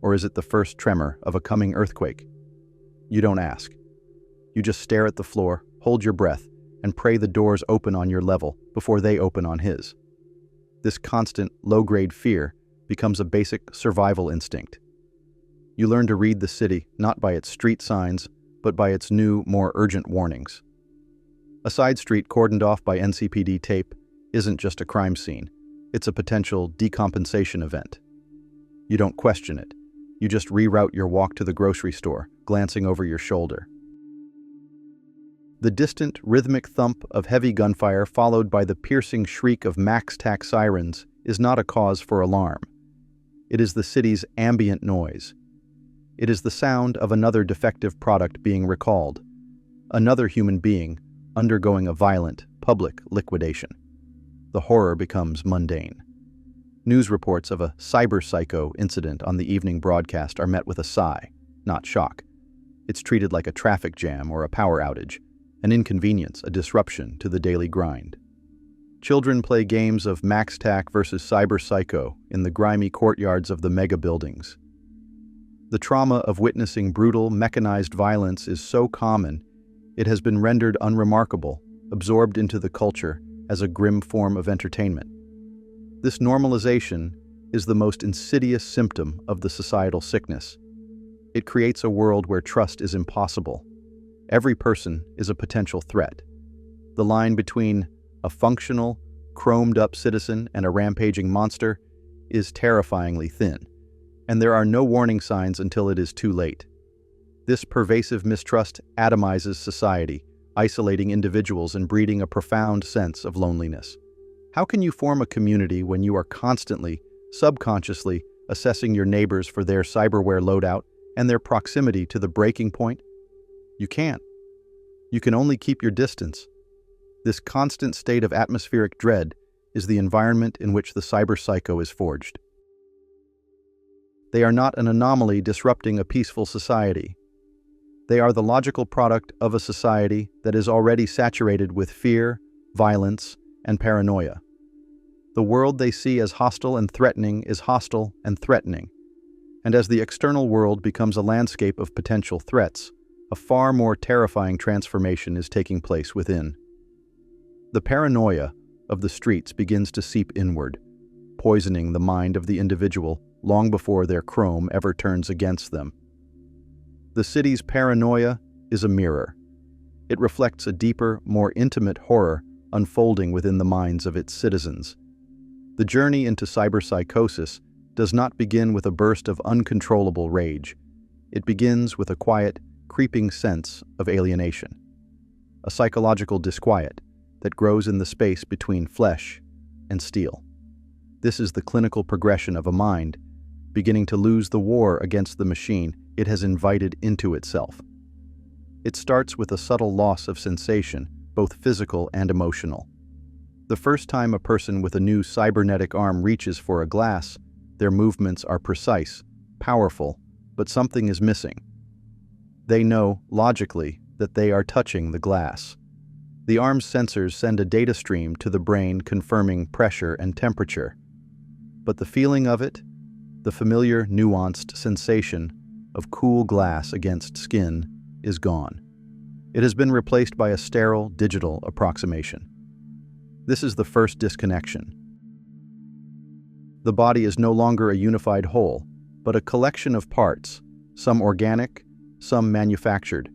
Or is it the first tremor of a coming earthquake? You don't ask. You just stare at the floor, hold your breath, and pray the doors open on your level before they open on his. This constant, low-grade fear becomes a basic survival instinct. You learn to read the city not by its street signs, but by its new, more urgent warnings. A side street cordoned off by NCPD tape isn't just a crime scene. It's a potential decompensation event. You don't question it. You just reroute your walk to the grocery store, glancing over your shoulder. The distant, rhythmic thump of heavy gunfire followed by the piercing shriek of max-tac sirens is not a cause for alarm. It is the city's ambient noise. It is the sound of another defective product being recalled, another human being undergoing a violent, public liquidation. The horror becomes mundane. News reports of a Cyberpsycho incident on the evening broadcast are met with a sigh, not shock. It's treated like a traffic jam or a power outage, an inconvenience, a disruption to the daily grind. Children play games of Max-Tac versus Cyberpsycho in the grimy courtyards of the mega buildings. The trauma of witnessing brutal, mechanized violence is so common, it has been rendered unremarkable, absorbed into the culture as a grim form of entertainment. This normalization is the most insidious symptom of the societal sickness. It creates a world where trust is impossible. Every person is a potential threat. The line between a functional, chromed-up citizen and a rampaging monster is terrifyingly thin, and there are no warning signs until it is too late. This pervasive mistrust atomizes society, isolating individuals and breeding a profound sense of loneliness. How can you form a community when you are constantly, subconsciously, assessing your neighbors for their cyberware loadout and their proximity to the breaking point? You can't. You can only keep your distance. This constant state of atmospheric dread is the environment in which the cyberpsycho is forged. They are not an anomaly disrupting a peaceful society. They are the logical product of a society that is already saturated with fear, violence, and paranoia. The world they see as hostile and threatening is hostile and threatening. And as the external world becomes a landscape of potential threats, a far more terrifying transformation is taking place within. The paranoia of the streets begins to seep inward, poisoning the mind of the individual long before their chrome ever turns against them. The city's paranoia is a mirror. It reflects a deeper, more intimate horror unfolding within the minds of its citizens. The journey into cyberpsychosis does not begin with a burst of uncontrollable rage. It begins with a quiet, creeping sense of alienation, a psychological disquiet that grows in the space between flesh and steel. This is the clinical progression of a mind beginning to lose the war against the machine it has invited into itself. It starts with a subtle loss of sensation, both physical and emotional. The first time a person with a new cybernetic arm reaches for a glass, their movements are precise, powerful, but something is missing. They know, logically, that they are touching the glass. The arm's sensors send a data stream to the brain confirming pressure and temperature. But the feeling of it, the familiar, nuanced sensation of cool glass against skin, is gone. It has been replaced by a sterile, digital approximation. This is the first disconnection. The body is no longer a unified whole, but a collection of parts, some organic, some manufactured.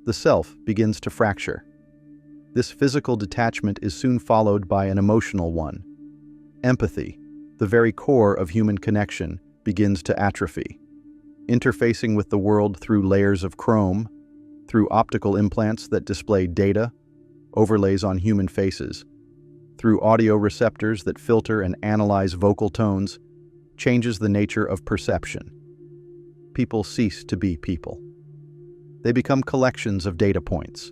The self begins to fracture. This physical detachment is soon followed by an emotional one. Empathy, the very core of human connection, begins to atrophy. Interfacing with the world through layers of chrome, through optical implants that display data, overlays on human faces, through audio receptors that filter and analyze vocal tones, changes the nature of perception. People cease to be people. They become collections of data points,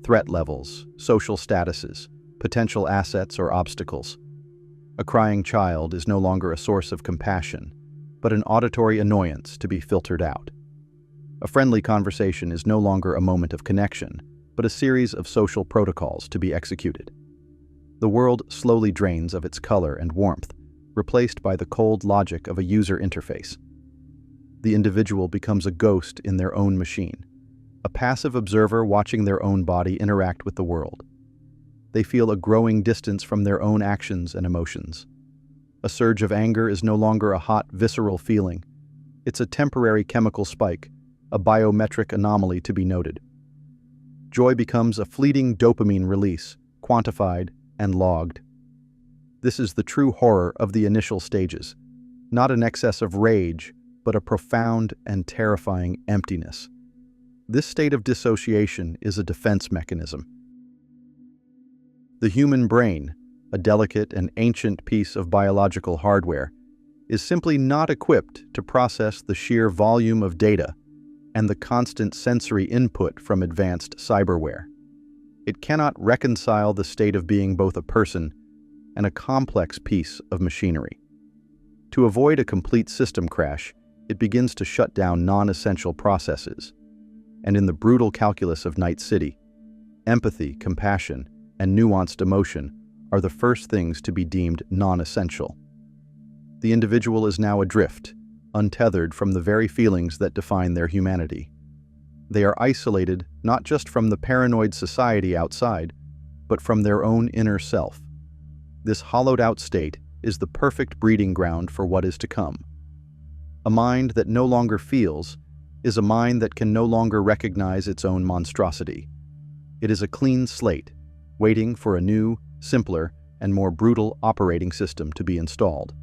threat levels, social statuses, potential assets or obstacles. A crying child is no longer a source of compassion, but an auditory annoyance to be filtered out. A friendly conversation is no longer a moment of connection, but a series of social protocols to be executed. The world slowly drains of its color and warmth, replaced by the cold logic of a user interface. The individual becomes a ghost in their own machine, a passive observer watching their own body interact with the world. They feel a growing distance from their own actions and emotions. A surge of anger is no longer a hot, visceral feeling. It's a temporary chemical spike, a biometric anomaly to be noted. Joy becomes a fleeting dopamine release, quantified and logged. This is the true horror of the initial stages, not an excess of rage, but a profound and terrifying emptiness. This state of dissociation is a defense mechanism. The human brain, a delicate and ancient piece of biological hardware, is simply not equipped to process the sheer volume of data and the constant sensory input from advanced cyberware. It cannot reconcile the state of being both a person and a complex piece of machinery. To avoid a complete system crash, it begins to shut down non-essential processes. And in the brutal calculus of Night City, empathy, compassion, and nuanced emotion are the first things to be deemed non-essential. The individual is now adrift, untethered from the very feelings that define their humanity. They are isolated not just from the paranoid society outside, but from their own inner self. This hollowed-out state is the perfect breeding ground for what is to come. A mind that no longer feels is a mind that can no longer recognize its own monstrosity. It is a clean slate, waiting for a new, simpler, and more brutal operating system to be installed.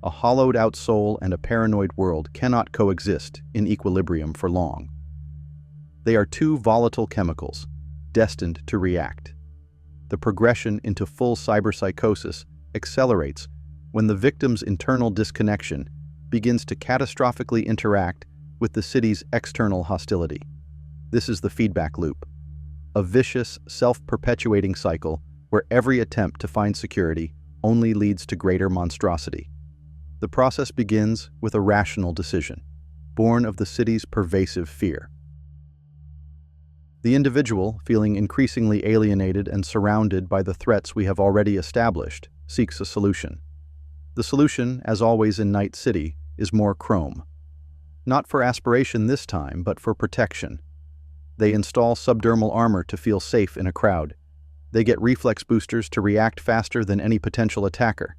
A hollowed-out soul and a paranoid world cannot coexist in equilibrium for long. They are two volatile chemicals, destined to react. The progression into full cyberpsychosis accelerates when the victim's internal disconnection begins to catastrophically interact with the city's external hostility. This is the feedback loop, a vicious, self-perpetuating cycle where every attempt to find security only leads to greater monstrosity. The process begins with a rational decision, born of the city's pervasive fear. The individual, feeling increasingly alienated and surrounded by the threats we have already established, seeks a solution. The solution, as always in Night City, is more chrome. Not for aspiration this time, but for protection. They install subdermal armor to feel safe in a crowd. They get reflex boosters to react faster than any potential attacker.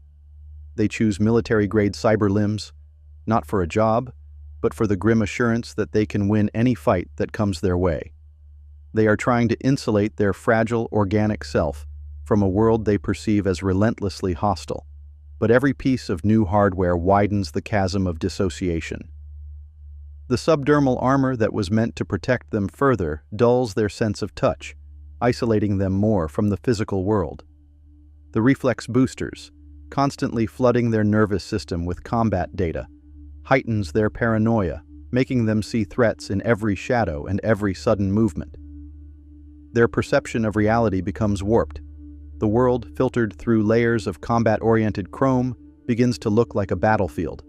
They choose military-grade cyber limbs, not for a job, but for the grim assurance that they can win any fight that comes their way. They are trying to insulate their fragile, organic self from a world they perceive as relentlessly hostile. But every piece of new hardware widens the chasm of dissociation. The subdermal armor that was meant to protect them further dulls their sense of touch, isolating them more from the physical world. The reflex boosters, constantly flooding their nervous system with combat data, heightens their paranoia, making them see threats in every shadow and every sudden movement. Their perception of reality becomes warped. The world, filtered through layers of combat-oriented chrome, begins to look like a battlefield.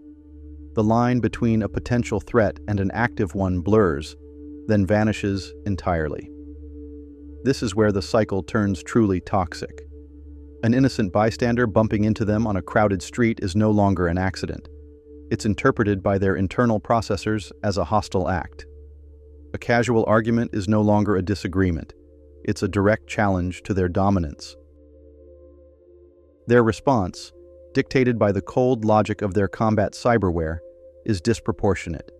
The line between a potential threat and an active one blurs, then vanishes entirely. This is where the cycle turns truly toxic. An innocent bystander bumping into them on a crowded street is no longer an accident. It's interpreted by their internal processors as a hostile act. A casual argument is no longer a disagreement. It's a direct challenge to their dominance. Their response, dictated by the cold logic of their combat cyberware, is disproportionate.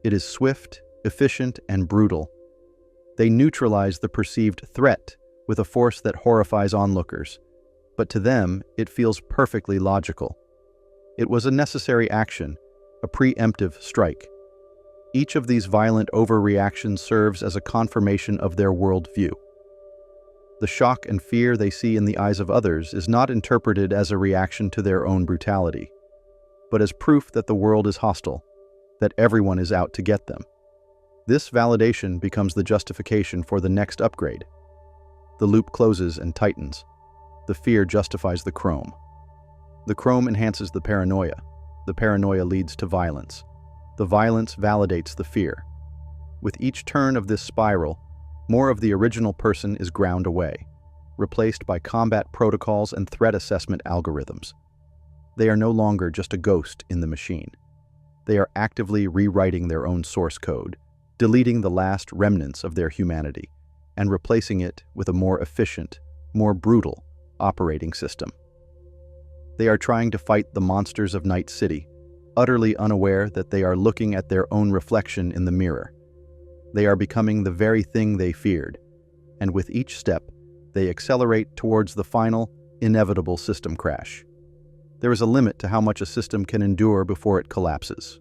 It is swift, efficient, and brutal. They neutralize the perceived threat with a force that horrifies onlookers, but to them, it feels perfectly logical. It was a necessary action, a preemptive strike. Each of these violent overreactions serves as a confirmation of their worldview. The shock and fear they see in the eyes of others is not interpreted as a reaction to their own brutality, but as proof that the world is hostile, that everyone is out to get them. This validation becomes the justification for the next upgrade. The loop closes and tightens. The fear justifies the chrome. The chrome enhances the paranoia. The paranoia leads to violence. The violence validates the fear. With each turn of this spiral, more of the original person is ground away, replaced by combat protocols and threat assessment algorithms. They are no longer just a ghost in the machine. They are actively rewriting their own source code, deleting the last remnants of their humanity, and replacing it with a more efficient, more brutal operating system. They are trying to fight the monsters of Night City, utterly unaware that they are looking at their own reflection in the mirror. They are becoming the very thing they feared, and with each step, they accelerate towards the final, inevitable system crash. There is a limit to how much a system can endure before it collapses.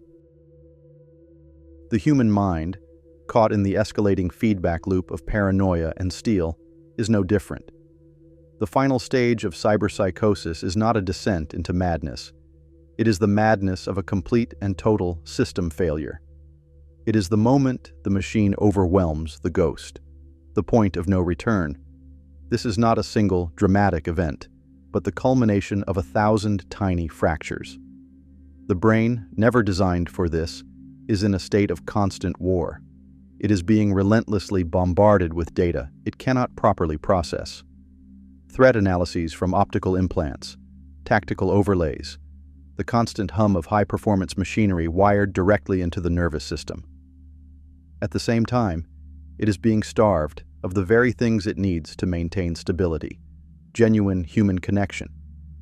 The human mind, caught in the escalating feedback loop of paranoia and steel, is no different. The final stage of cyberpsychosis is not a descent into madness. It is the madness of a complete and total system failure. It is the moment the machine overwhelms the ghost, the point of no return. This is not a single, dramatic event, but the culmination of 1,000 tiny fractures. The brain, never designed for this, is in a state of constant war. It is being relentlessly bombarded with data it cannot properly process. Threat analyses from optical implants, tactical overlays, the constant hum of high-performance machinery wired directly into the nervous system. At the same time, it is being starved of the very things it needs to maintain stability: genuine human connection,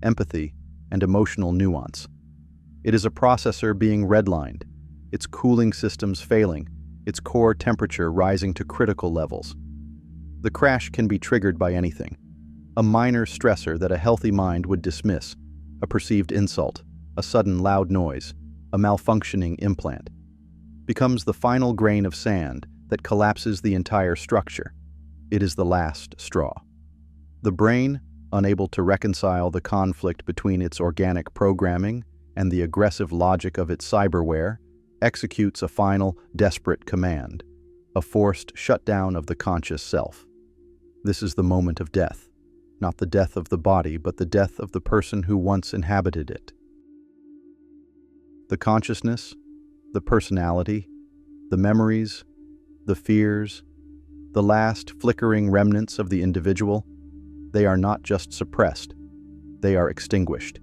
empathy, and emotional nuance. It is a processor being redlined, its cooling systems failing, its core temperature rising to critical levels. The crash can be triggered by anything: a minor stressor that a healthy mind would dismiss, a perceived insult, a sudden loud noise, a malfunctioning implant, becomes the final grain of sand that collapses the entire structure. It is the last straw. The brain, unable to reconcile the conflict between its organic programming and the aggressive logic of its cyberware, executes a final, desperate command, a forced shutdown of the conscious self. This is the moment of death, not the death of the body, but the death of the person who once inhabited it. The consciousness, the personality, the memories, the fears, the last flickering remnants of the individual, they are not just suppressed, they are extinguished.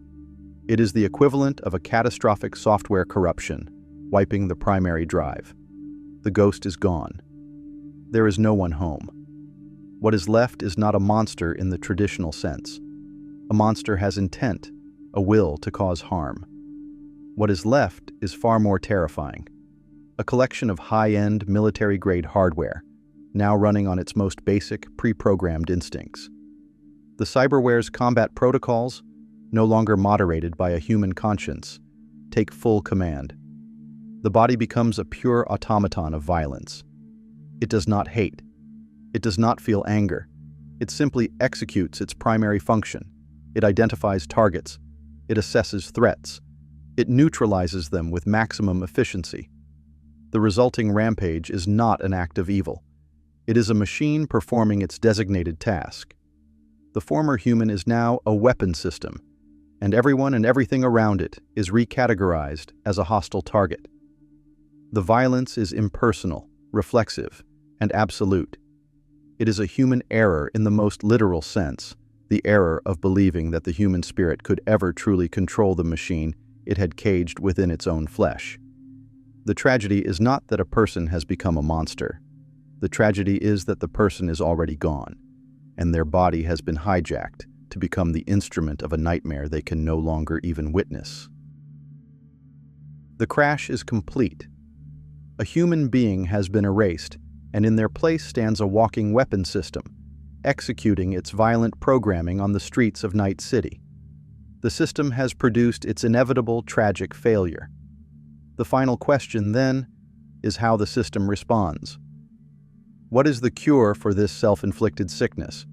It is the equivalent of a catastrophic software corruption, wiping the primary drive. The ghost is gone. There is no one home. What is left is not a monster in the traditional sense. A monster has intent, a will to cause harm. What is left is far more terrifying. A collection of high-end military-grade hardware, now running on its most basic, pre-programmed instincts. The cyberware's combat protocols, no longer moderated by a human conscience, take full command. The body becomes a pure automaton of violence. It does not hate. It does not feel anger. It simply executes its primary function. It identifies targets. It assesses threats. It neutralizes them with maximum efficiency. The resulting rampage is not an act of evil. It is a machine performing its designated task. The former human is now a weapon system, and everyone and everything around it is recategorized as a hostile target. The violence is impersonal, reflexive, and absolute. It is a human error in the most literal sense, the error of believing that the human spirit could ever truly control the machine it had caged within its own flesh. The tragedy is not that a person has become a monster. The tragedy is that the person is already gone, and their body has been hijacked to become the instrument of a nightmare they can no longer even witness. The crash is complete. A human being has been erased, and in their place stands a walking weapon system, executing its violent programming on the streets of Night City. The system has produced its inevitable tragic failure. The final question, then, is how the system responds. What is the cure for this self-inflicted sickness?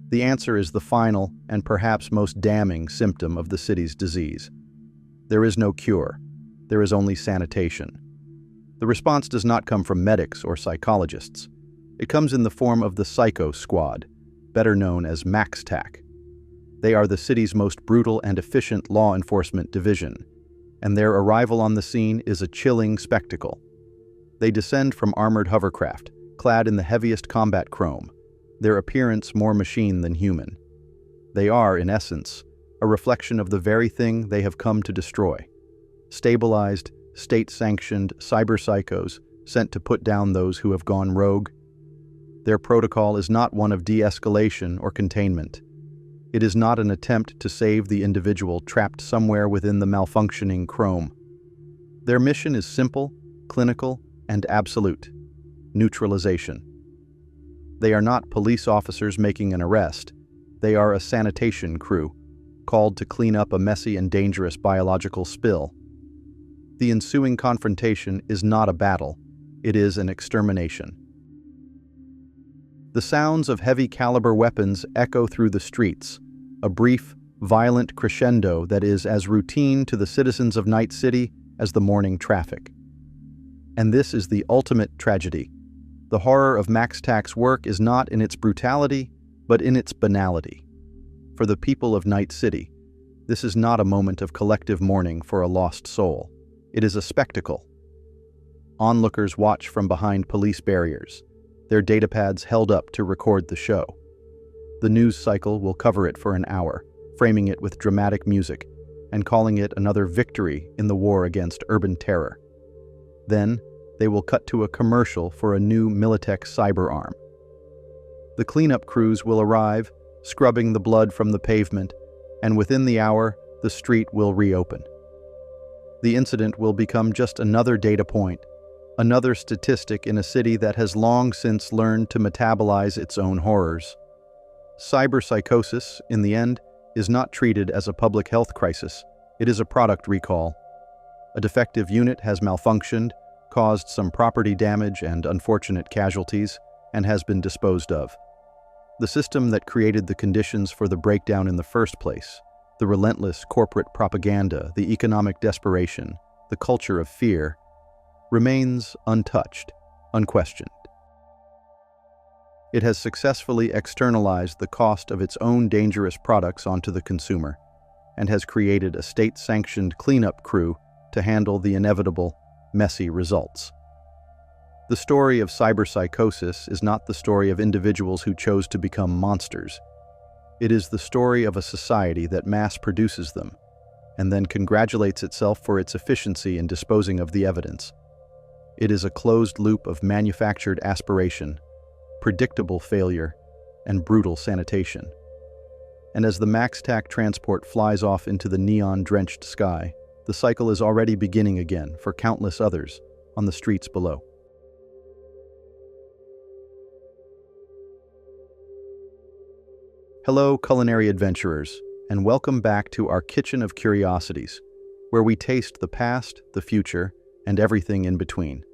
The answer is the final and perhaps most damning symptom of the city's disease. There is no cure. There is only sanitation. The response does not come from medics or psychologists. It comes in the form of the Psycho Squad, better known as MaxTac. They are the city's most brutal and efficient law enforcement division, and their arrival on the scene is a chilling spectacle. They descend from armored hovercraft, clad in the heaviest combat chrome, their appearance more machine than human. They are, in essence, a reflection of the very thing they have come to destroy. Stabilized, state-sanctioned cyberpsychos sent to put down those who have gone rogue. Their protocol is not one of de-escalation or containment. It is not an attempt to save the individual trapped somewhere within the malfunctioning chrome. Their mission is simple, clinical, and absolute: neutralization. They are not police officers making an arrest. They are a sanitation crew, called to clean up a messy and dangerous biological spill. The ensuing confrontation is not a battle. It is an extermination. The sounds of heavy-caliber weapons echo through the streets, a brief, violent crescendo that is as routine to the citizens of Night City as the morning traffic. And this is the ultimate tragedy. The horror of MaxTac's work is not in its brutality, but in its banality. For the people of Night City, this is not a moment of collective mourning for a lost soul. It is a spectacle. Onlookers watch from behind police barriers, their datapads held up to record the show. The news cycle will cover it for an hour, framing it with dramatic music and calling it another victory in the war against urban terror. Then, they will cut to a commercial for a new Militech cyber arm. The cleanup crews will arrive, scrubbing the blood from the pavement, and within the hour, the street will reopen. The incident will become just another data point, another statistic in a city that has long since learned to metabolize its own horrors. Cyberpsychosis, in the end, is not treated as a public health crisis. It is a product recall. A defective unit has malfunctioned, caused some property damage and unfortunate casualties, and has been disposed of. The system that created the conditions for the breakdown in the first place, the relentless corporate propaganda, the economic desperation, the culture of fear, remains untouched, unquestioned. It has successfully externalized the cost of its own dangerous products onto the consumer, and has created a state-sanctioned cleanup crew to handle the inevitable, messy results. The story of cyberpsychosis is not the story of individuals who chose to become monsters. It is the story of a society that mass-produces them, and then congratulates itself for its efficiency in disposing of the evidence. It is a closed loop of manufactured aspiration, predictable failure, and brutal sanitation. And as the MaxTac transport flies off into the neon-drenched sky, the cycle is already beginning again for countless others on the streets below. Hello, culinary adventurers, and welcome back to our Kitchen of Curiosities, where we taste the past, the future, and everything in between.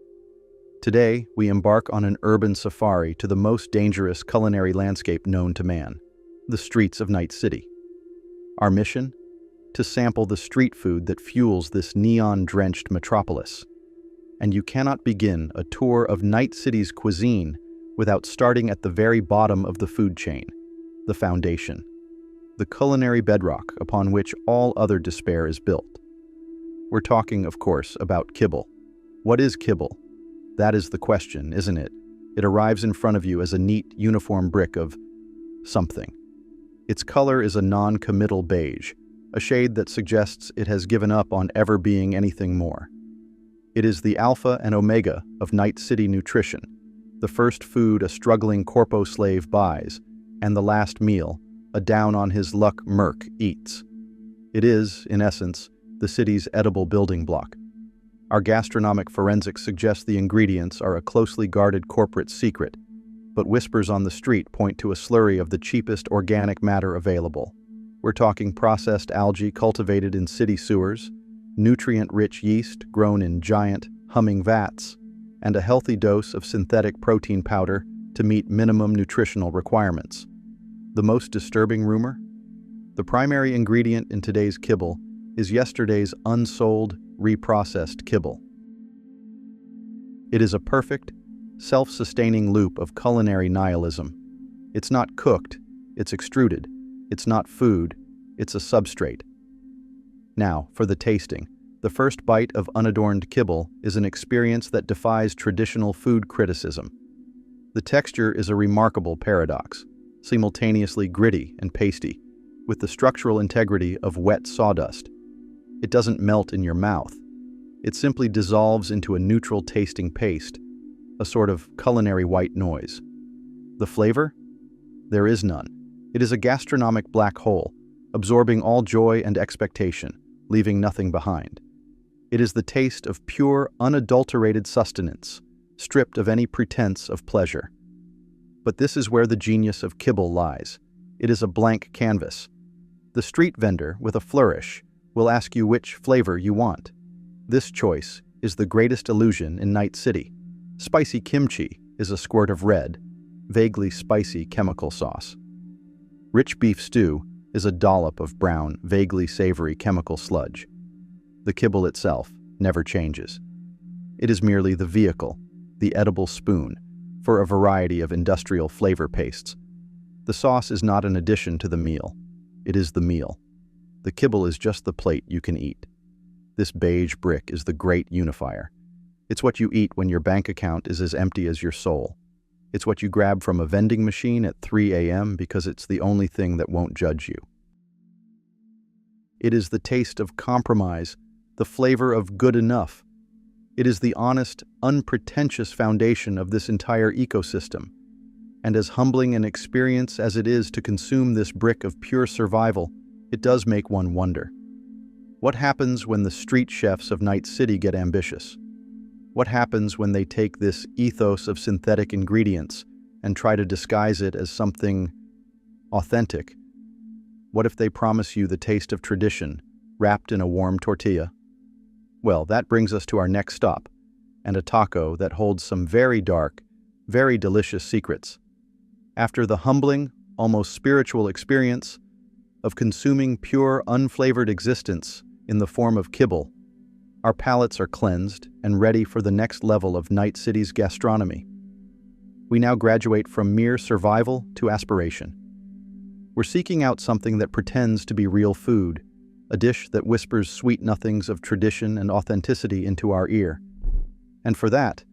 Today, we embark on an urban safari to the most dangerous culinary landscape known to man, the streets of Night City. Our mission? To sample the street food that fuels this neon-drenched metropolis. And you cannot begin a tour of Night City's cuisine without starting at the very bottom of the food chain, the foundation, the culinary bedrock upon which all other despair is built. We're talking, of course, about kibble. What is kibble? That is the question, isn't it? It arrives in front of you as a neat, uniform brick of something. Its color is a non-committal beige, a shade that suggests it has given up on ever being anything more. It is the alpha and omega of Night City nutrition, the first food a struggling corpo slave buys, and the last meal a down-on-his-luck merc eats. It is, in essence, the city's edible building block. Our gastronomic forensics suggest the ingredients are a closely guarded corporate secret, but whispers on the street point to a slurry of the cheapest organic matter available. We're talking processed algae cultivated in city sewers, nutrient-rich yeast grown in giant, humming vats, and a healthy dose of synthetic protein powder to meet minimum nutritional requirements. The most disturbing rumor? The primary ingredient in today's kibble is yesterday's unsold, reprocessed kibble. It is a perfect, self-sustaining loop of culinary nihilism. It's not cooked, it's extruded. It's not food, it's a substrate. Now, for the tasting. The first bite of unadorned kibble is an experience that defies traditional food criticism. The texture is a remarkable paradox, simultaneously gritty and pasty, with the structural integrity of wet sawdust. It doesn't melt in your mouth. It simply dissolves into a neutral-tasting paste, a sort of culinary white noise. The flavor? There is none. It is a gastronomic black hole, absorbing all joy and expectation, leaving nothing behind. It is the taste of pure, unadulterated sustenance, stripped of any pretense of pleasure. But this is where the genius of kibble lies. It is a blank canvas. The street vendor, with a flourish, will ask you which flavor you want. This choice is the greatest illusion in Night City. Spicy kimchi is a squirt of red, vaguely spicy chemical sauce. Rich beef stew is a dollop of brown, vaguely savory chemical sludge. The kibble itself never changes. It is merely the vehicle, the edible spoon, for a variety of industrial flavor pastes. The sauce is not an addition to the meal. It is the meal. The kibble is just the plate you can eat. This beige brick is the great unifier. It's what you eat when your bank account is as empty as your soul. It's what you grab from a vending machine at 3 a.m. because it's the only thing that won't judge you. It is the taste of compromise, the flavor of good enough. It is the honest, unpretentious foundation of this entire ecosystem. And as humbling an experience as it is to consume this brick of pure survival, it does make one wonder. What happens when the street chefs of Night City get ambitious? What happens when they take this ethos of synthetic ingredients and try to disguise it as something authentic? What if they promise you the taste of tradition, wrapped in a warm tortilla? Well, that brings us to our next stop, and a taco that holds some very dark, very delicious secrets. After the humbling, almost spiritual experience of consuming pure, unflavored existence in the form of kibble, our palates are cleansed and ready for the next level of Night City's gastronomy. We now graduate from mere survival to aspiration. We're seeking out something that pretends to be real food, a dish that whispers sweet nothings of tradition and authenticity into our ear. And for that,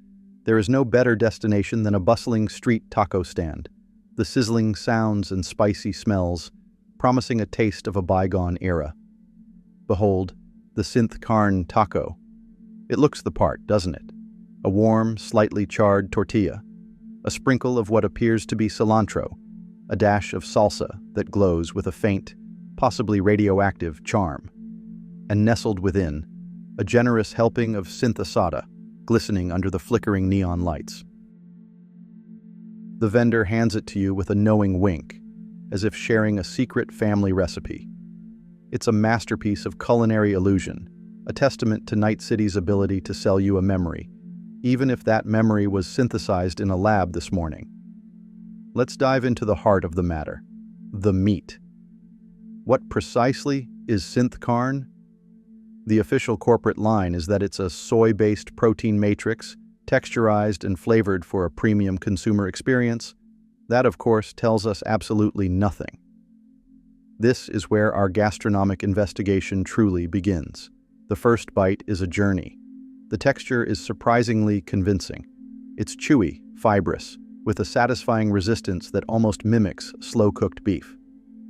there is no better destination than a bustling street taco stand, the sizzling sounds and spicy smells, promising a taste of a bygone era. Behold, the synth carne taco. It looks the part, doesn't it? A warm, slightly charred tortilla, a sprinkle of what appears to be cilantro, a dash of salsa that glows with a faint, possibly radioactive charm. And nestled within, a generous helping of synth asada, glistening under the flickering neon lights. The vendor hands it to you with a knowing wink, as if sharing a secret family recipe. It's a masterpiece of culinary illusion, a testament to Night City's ability to sell you a memory, even if that memory was synthesized in a lab this morning. Let's dive into the heart of the matter, the meat. What precisely is synth carne? The official corporate line is that it's a soy-based protein matrix, texturized and flavored for a premium consumer experience. That, of course, tells us absolutely nothing. This is where our gastronomic investigation truly begins. The first bite is a journey. The texture is surprisingly convincing. It's chewy, fibrous, with a satisfying resistance that almost mimics slow-cooked beef.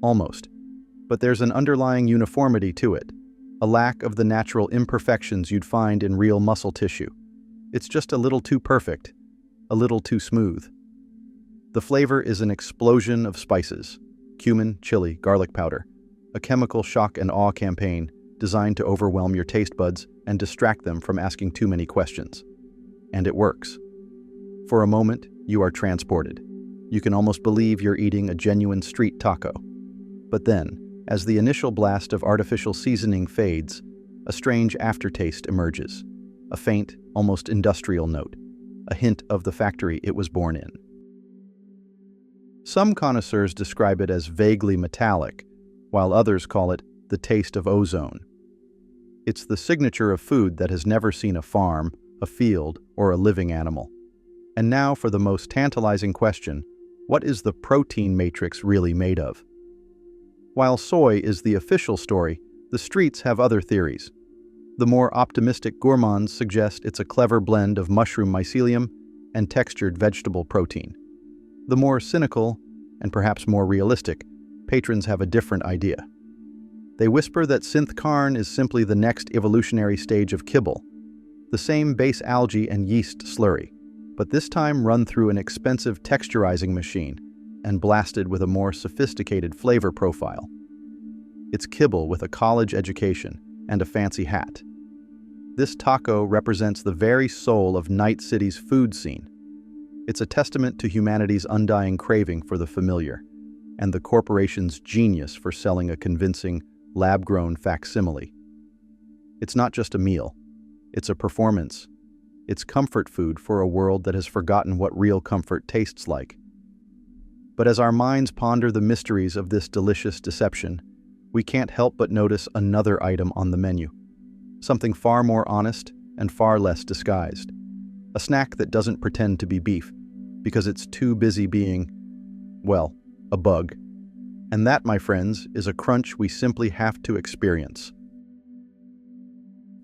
Almost. But there's an underlying uniformity to it, a lack of the natural imperfections you'd find in real muscle tissue. It's just a little too perfect, a little too smooth. The flavor is an explosion of spices: cumin, chili, garlic powder, a chemical shock and awe campaign designed to overwhelm your taste buds and distract them from asking too many questions. And it works. For a moment, you are transported. You can almost believe you're eating a genuine street taco. But then, as the initial blast of artificial seasoning fades, a strange aftertaste emerges, a faint, almost industrial note, a hint of the factory it was born in. Some connoisseurs describe it as vaguely metallic, while others call it the taste of ozone. It's the signature of food that has never seen a farm, a field, or a living animal. And now for the most tantalizing question: what is the protein matrix really made of? While soy is the official story, the streets have other theories. The more optimistic gourmands suggest it's a clever blend of mushroom mycelium and textured vegetable protein. The more cynical, and perhaps more realistic, patrons have a different idea. They whisper that synth carne is simply the next evolutionary stage of kibble, the same base algae and yeast slurry, but this time run through an expensive texturizing machine and blasted with a more sophisticated flavor profile. It's kibble with a college education and a fancy hat. This taco represents the very soul of Night City's food scene. It's a testament to humanity's undying craving for the familiar, and the corporation's genius for selling a convincing, lab-grown facsimile. It's not just a meal. It's a performance. It's comfort food for a world that has forgotten what real comfort tastes like. But as our minds ponder the mysteries of this delicious deception, we can't help but notice another item on the menu. Something far more honest and far less disguised. A snack that doesn't pretend to be beef, because it's too busy being, well, a bug. And that, my friends, is a crunch we simply have to experience.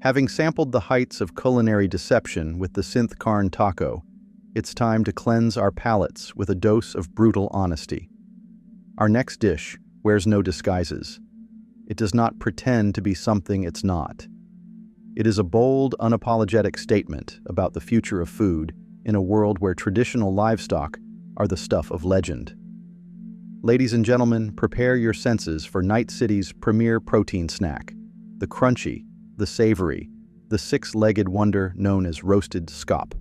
Having sampled the heights of culinary deception with the synth carne taco, it's time to cleanse our palates with a dose of brutal honesty. Our next dish wears no disguises. It does not pretend to be something it's not. It is a bold, unapologetic statement about the future of food in a world where traditional livestock are the stuff of legend. Ladies and gentlemen, prepare your senses for Night City's premier protein snack, the crunchy, the savory, the six-legged wonder known as roasted scop.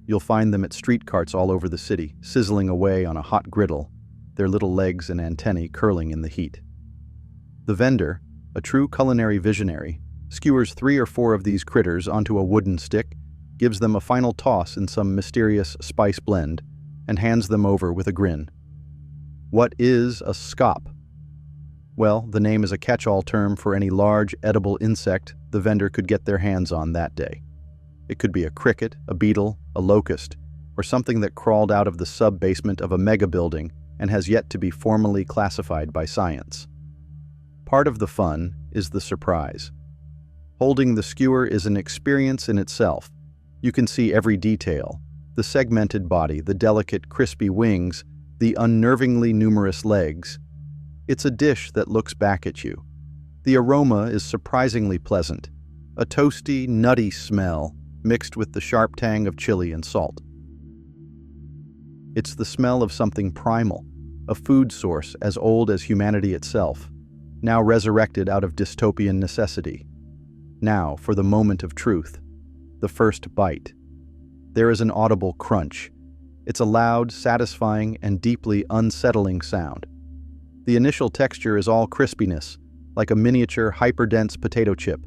You'll find them at street carts all over the city, sizzling away on a hot griddle, their little legs and antennae curling in the heat. The vendor, a true culinary visionary, skewers 3 or 4 of these critters onto a wooden stick, gives them a final toss in some mysterious spice blend, and hands them over with a grin. What is a scop? Well, the name is a catch-all term for any large, edible insect the vendor could get their hands on that day. It could be a cricket, a beetle, a locust, or something that crawled out of the sub-basement of a mega building and has yet to be formally classified by science. Part of the fun is the surprise. Holding the skewer is an experience in itself. You can see every detail: the segmented body, the delicate, crispy wings, the unnervingly numerous legs. It's a dish that looks back at you. The aroma is surprisingly pleasant, a toasty, nutty smell mixed with the sharp tang of chili and salt. It's the smell of something primal, a food source as old as humanity itself, now resurrected out of dystopian necessity. Now, for the moment of truth, the first bite. There is an audible crunch. It's a loud, satisfying, and deeply unsettling sound. The initial texture is all crispiness, like a miniature, hyperdense potato chip.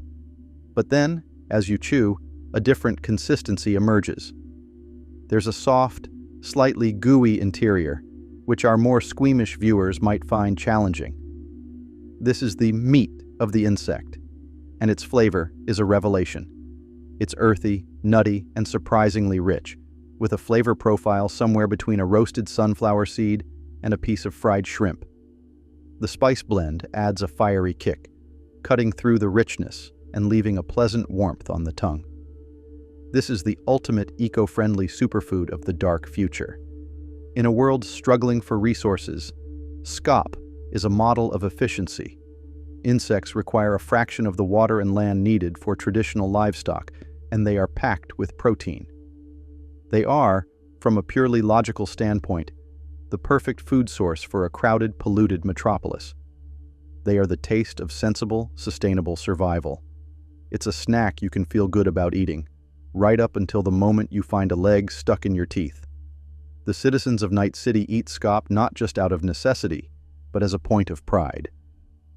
But then, as you chew, a different consistency emerges. There's a soft, slightly gooey interior, which our more squeamish viewers might find challenging. This is the meat of the insect, and its flavor is a revelation. It's earthy, nutty, and surprisingly rich, with a flavor profile somewhere between a roasted sunflower seed and a piece of fried shrimp. The spice blend adds a fiery kick, cutting through the richness and leaving a pleasant warmth on the tongue. This is the ultimate eco-friendly superfood of the dark future. In a world struggling for resources, SCOP is a model of efficiency. Insects require a fraction of the water and land needed for traditional livestock, and they are packed with protein. They are, from a purely logical standpoint, the perfect food source for a crowded, polluted metropolis. They are the taste of sensible, sustainable survival. It's a snack you can feel good about eating, right up until the moment you find a leg stuck in your teeth. The citizens of Night City eat SCOP not just out of necessity, but as a point of pride.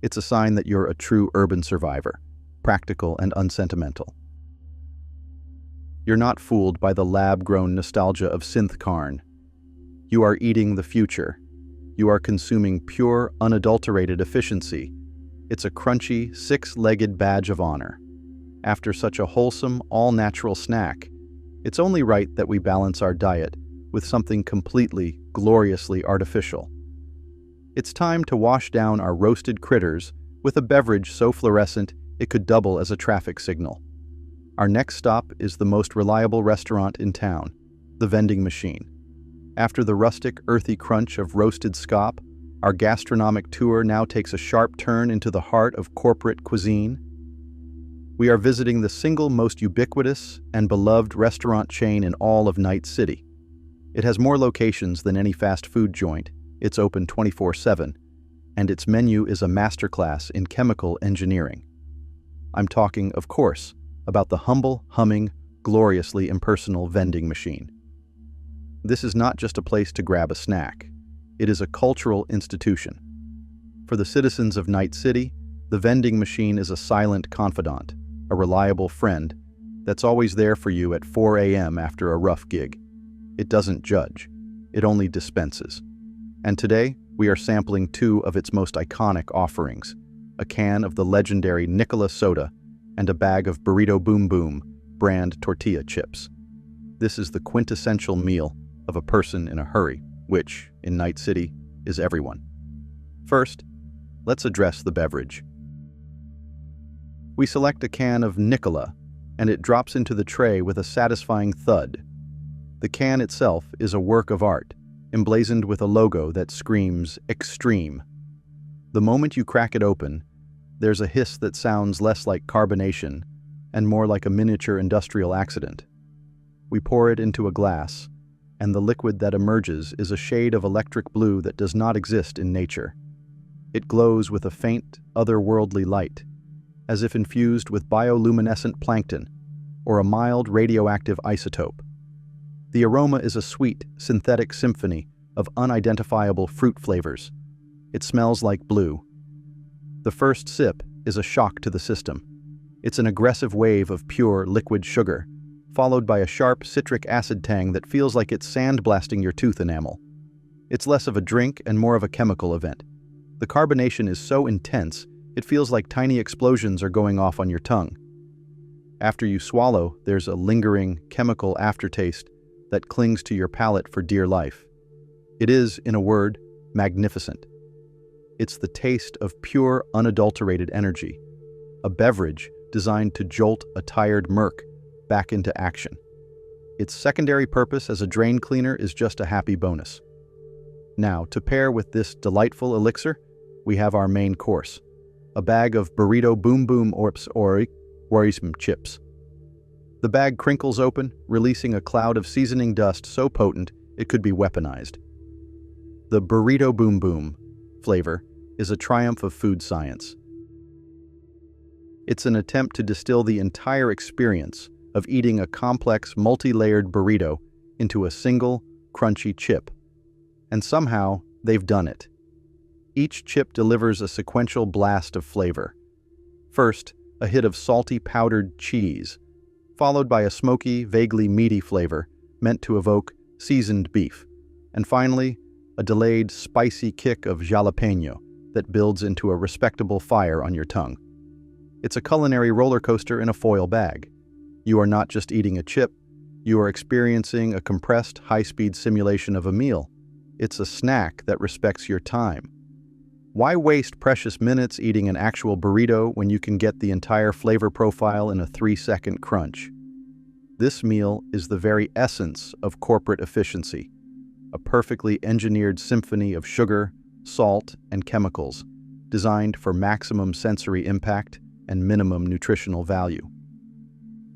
It's a sign that you're a true urban survivor, practical and unsentimental. You're not fooled by the lab-grown nostalgia of synth carn. You are eating the future. You are consuming pure, unadulterated efficiency. It's a crunchy, six-legged badge of honor. After such a wholesome, all-natural snack, it's only right that we balance our diet with something completely, gloriously artificial. It's time to wash down our roasted critters with a beverage so fluorescent it could double as a traffic signal. Our next stop is the most reliable restaurant in town, the vending machine. After the rustic, earthy crunch of roasted SCOP, our gastronomic tour now takes a sharp turn into the heart of corporate cuisine. We are visiting the single most ubiquitous and beloved restaurant chain in all of Night City. It has more locations than any fast food joint. It's open 24/7, and its menu is a masterclass in chemical engineering. I'm talking, of course, about the humble, humming, gloriously impersonal vending machine. This is not just a place to grab a snack. It is a cultural institution. For the citizens of Night City, the vending machine is a silent confidant, a reliable friend that's always there for you at 4 a.m. after a rough gig. It doesn't judge. It only dispenses. And today, we are sampling two of its most iconic offerings, a can of the legendary Nicola soda and a bag of Burrito Boom Boom brand tortilla chips. This is the quintessential meal of a person in a hurry, which, in Night City, is everyone. First, let's address the beverage. We select a can of Nicola, and it drops into the tray with a satisfying thud. The can itself is a work of art, emblazoned with a logo that screams extreme. The moment you crack it open, there's a hiss that sounds less like carbonation and more like a miniature industrial accident. We pour it into a glass, and the liquid that emerges is a shade of electric blue that does not exist in nature. It glows with a faint, otherworldly light, as if infused with bioluminescent plankton or a mild radioactive isotope. The aroma is a sweet, synthetic symphony of unidentifiable fruit flavors. It smells like blue. The first sip is a shock to the system. It's an aggressive wave of pure, liquid sugar, followed by a sharp citric acid tang that feels like it's sandblasting your tooth enamel. It's less of a drink and more of a chemical event. The carbonation is so intense, it feels like tiny explosions are going off on your tongue. After you swallow, there's a lingering, chemical aftertaste that clings to your palate for dear life. It is, in a word, magnificent. It's the taste of pure, unadulterated energy, a beverage designed to jolt a tired merc back into action. Its secondary purpose as a drain cleaner is just a happy bonus. Now, to pair with this delightful elixir, we have our main course, a bag of burrito boom boom orps or worrisome chips. The bag crinkles open, releasing a cloud of seasoning dust so potent it could be weaponized. The burrito boom boom flavor is a triumph of food science. It's an attempt to distill the entire experience of eating a complex, multi-layered burrito into a single, crunchy chip. And somehow, they've done it. Each chip delivers a sequential blast of flavor. First, a hit of salty powdered cheese, followed by a smoky, vaguely meaty flavor meant to evoke seasoned beef, and finally, a delayed, spicy kick of jalapeno that builds into a respectable fire on your tongue. It's a culinary roller coaster in a foil bag. You are not just eating a chip, you are experiencing a compressed, high-speed simulation of a meal. It's a snack that respects your time. Why waste precious minutes eating an actual burrito when you can get the entire flavor profile in a 3-second crunch? This meal is the very essence of corporate efficiency, a perfectly engineered symphony of sugar, salt, and chemicals, designed for maximum sensory impact and minimum nutritional value.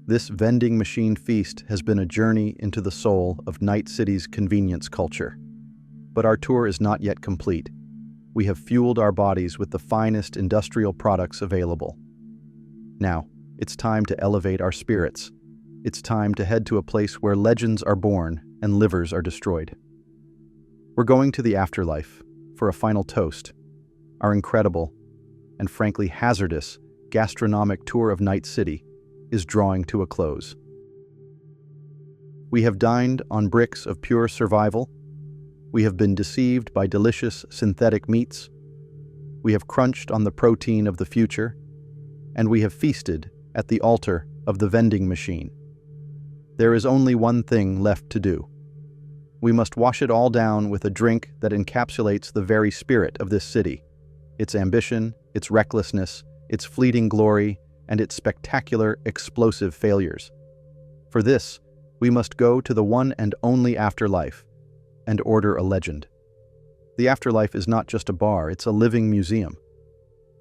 This vending machine feast has been a journey into the soul of Night City's convenience culture. But our tour is not yet complete. We have fueled our bodies with the finest industrial products available. Now, it's time to elevate our spirits. It's time to head to a place where legends are born and livers are destroyed. We're going to the afterlife for a final toast. Our incredible, and frankly hazardous, gastronomic tour of Night City is drawing to a close. We have dined on bricks of pure survival. We have been deceived by delicious synthetic meats. We have crunched on the protein of the future. And we have feasted at the altar of the vending machine. There is only one thing left to do. We must wash it all down with a drink that encapsulates the very spirit of this city, its ambition, its recklessness, its fleeting glory, and its spectacular, explosive failures. For this, we must go to the one and only afterlife and order a legend. The afterlife is not just a bar, it's a living museum.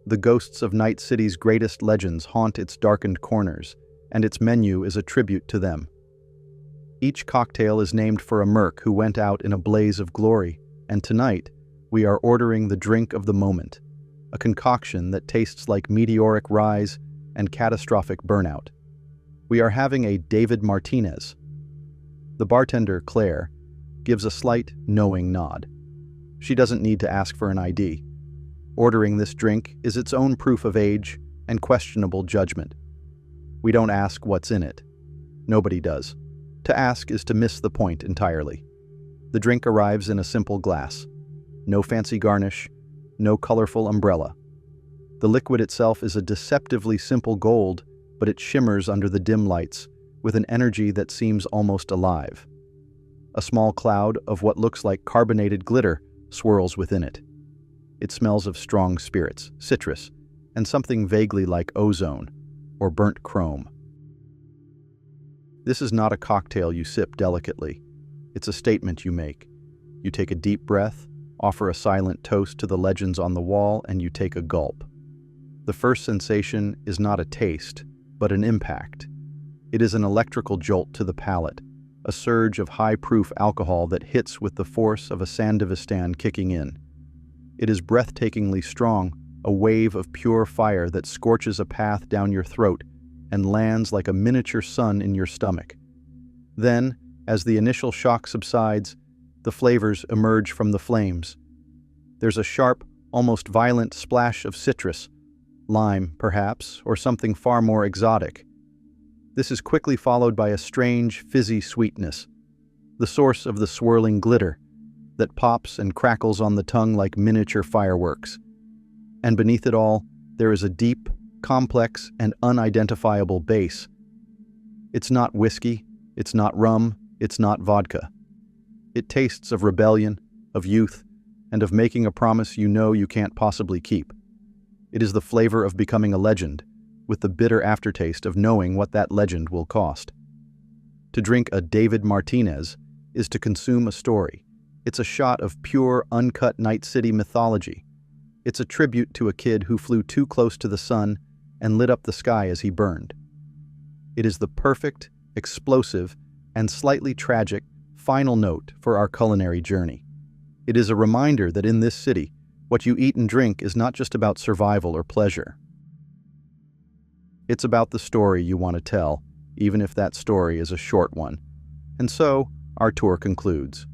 The ghosts of Night City's greatest legends haunt its darkened corners, and its menu is a tribute to them. Each cocktail is named for a merc who went out in a blaze of glory, and tonight, we are ordering the drink of the moment, a concoction that tastes like meteoric rise and catastrophic burnout. We are having a David Martinez. The bartender, Claire, gives a slight, knowing nod. She doesn't need to ask for an ID. Ordering this drink is its own proof of age and questionable judgment. We don't ask what's in it. Nobody does. To ask is to miss the point entirely. The drink arrives in a simple glass. No fancy garnish, no colorful umbrella. The liquid itself is a deceptively simple gold, but it shimmers under the dim lights with an energy that seems almost alive. A small cloud of what looks like carbonated glitter swirls within it. It smells of strong spirits, citrus, and something vaguely like ozone or burnt chrome. This is not a cocktail you sip delicately. It's a statement you make. You take a deep breath, offer a silent toast to the legends on the wall, and you take a gulp. The first sensation is not a taste, but an impact. It is an electrical jolt to the palate, a surge of high-proof alcohol that hits with the force of a Sandevistan kicking in. It is breathtakingly strong, a wave of pure fire that scorches a path down your throat and lands like a miniature sun in your stomach. Then, as the initial shock subsides, the flavors emerge from the flames. There's a sharp, almost violent splash of citrus, lime, perhaps, or something far more exotic. This is quickly followed by a strange, fizzy sweetness, the source of the swirling glitter that pops and crackles on the tongue like miniature fireworks. And beneath it all, there is a deep, complex, and unidentifiable base. It's not whiskey, it's not rum, it's not vodka. It tastes of rebellion, of youth, and of making a promise you know you can't possibly keep. It is the flavor of becoming a legend, with the bitter aftertaste of knowing what that legend will cost. To drink a David Martinez is to consume a story. It's a shot of pure, uncut Night City mythology. It's a tribute to a kid who flew too close to the sun and lit up the sky as he burned. It is the perfect, explosive, and slightly tragic final note for our culinary journey. It is a reminder that in this city, what you eat and drink is not just about survival or pleasure. It's about the story you want to tell, even if that story is a short one. And so, our tour concludes.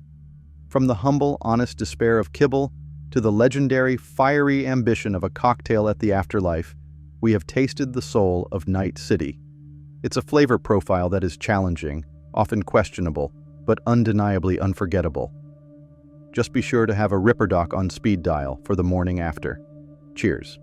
From the humble, honest despair of kibble to the legendary, fiery ambition of a cocktail at the afterlife, we have tasted the soul of Night City. It's a flavor profile that is challenging, often questionable, but undeniably unforgettable. Just be sure to have a Ripperdoc on speed dial for the morning after. Cheers.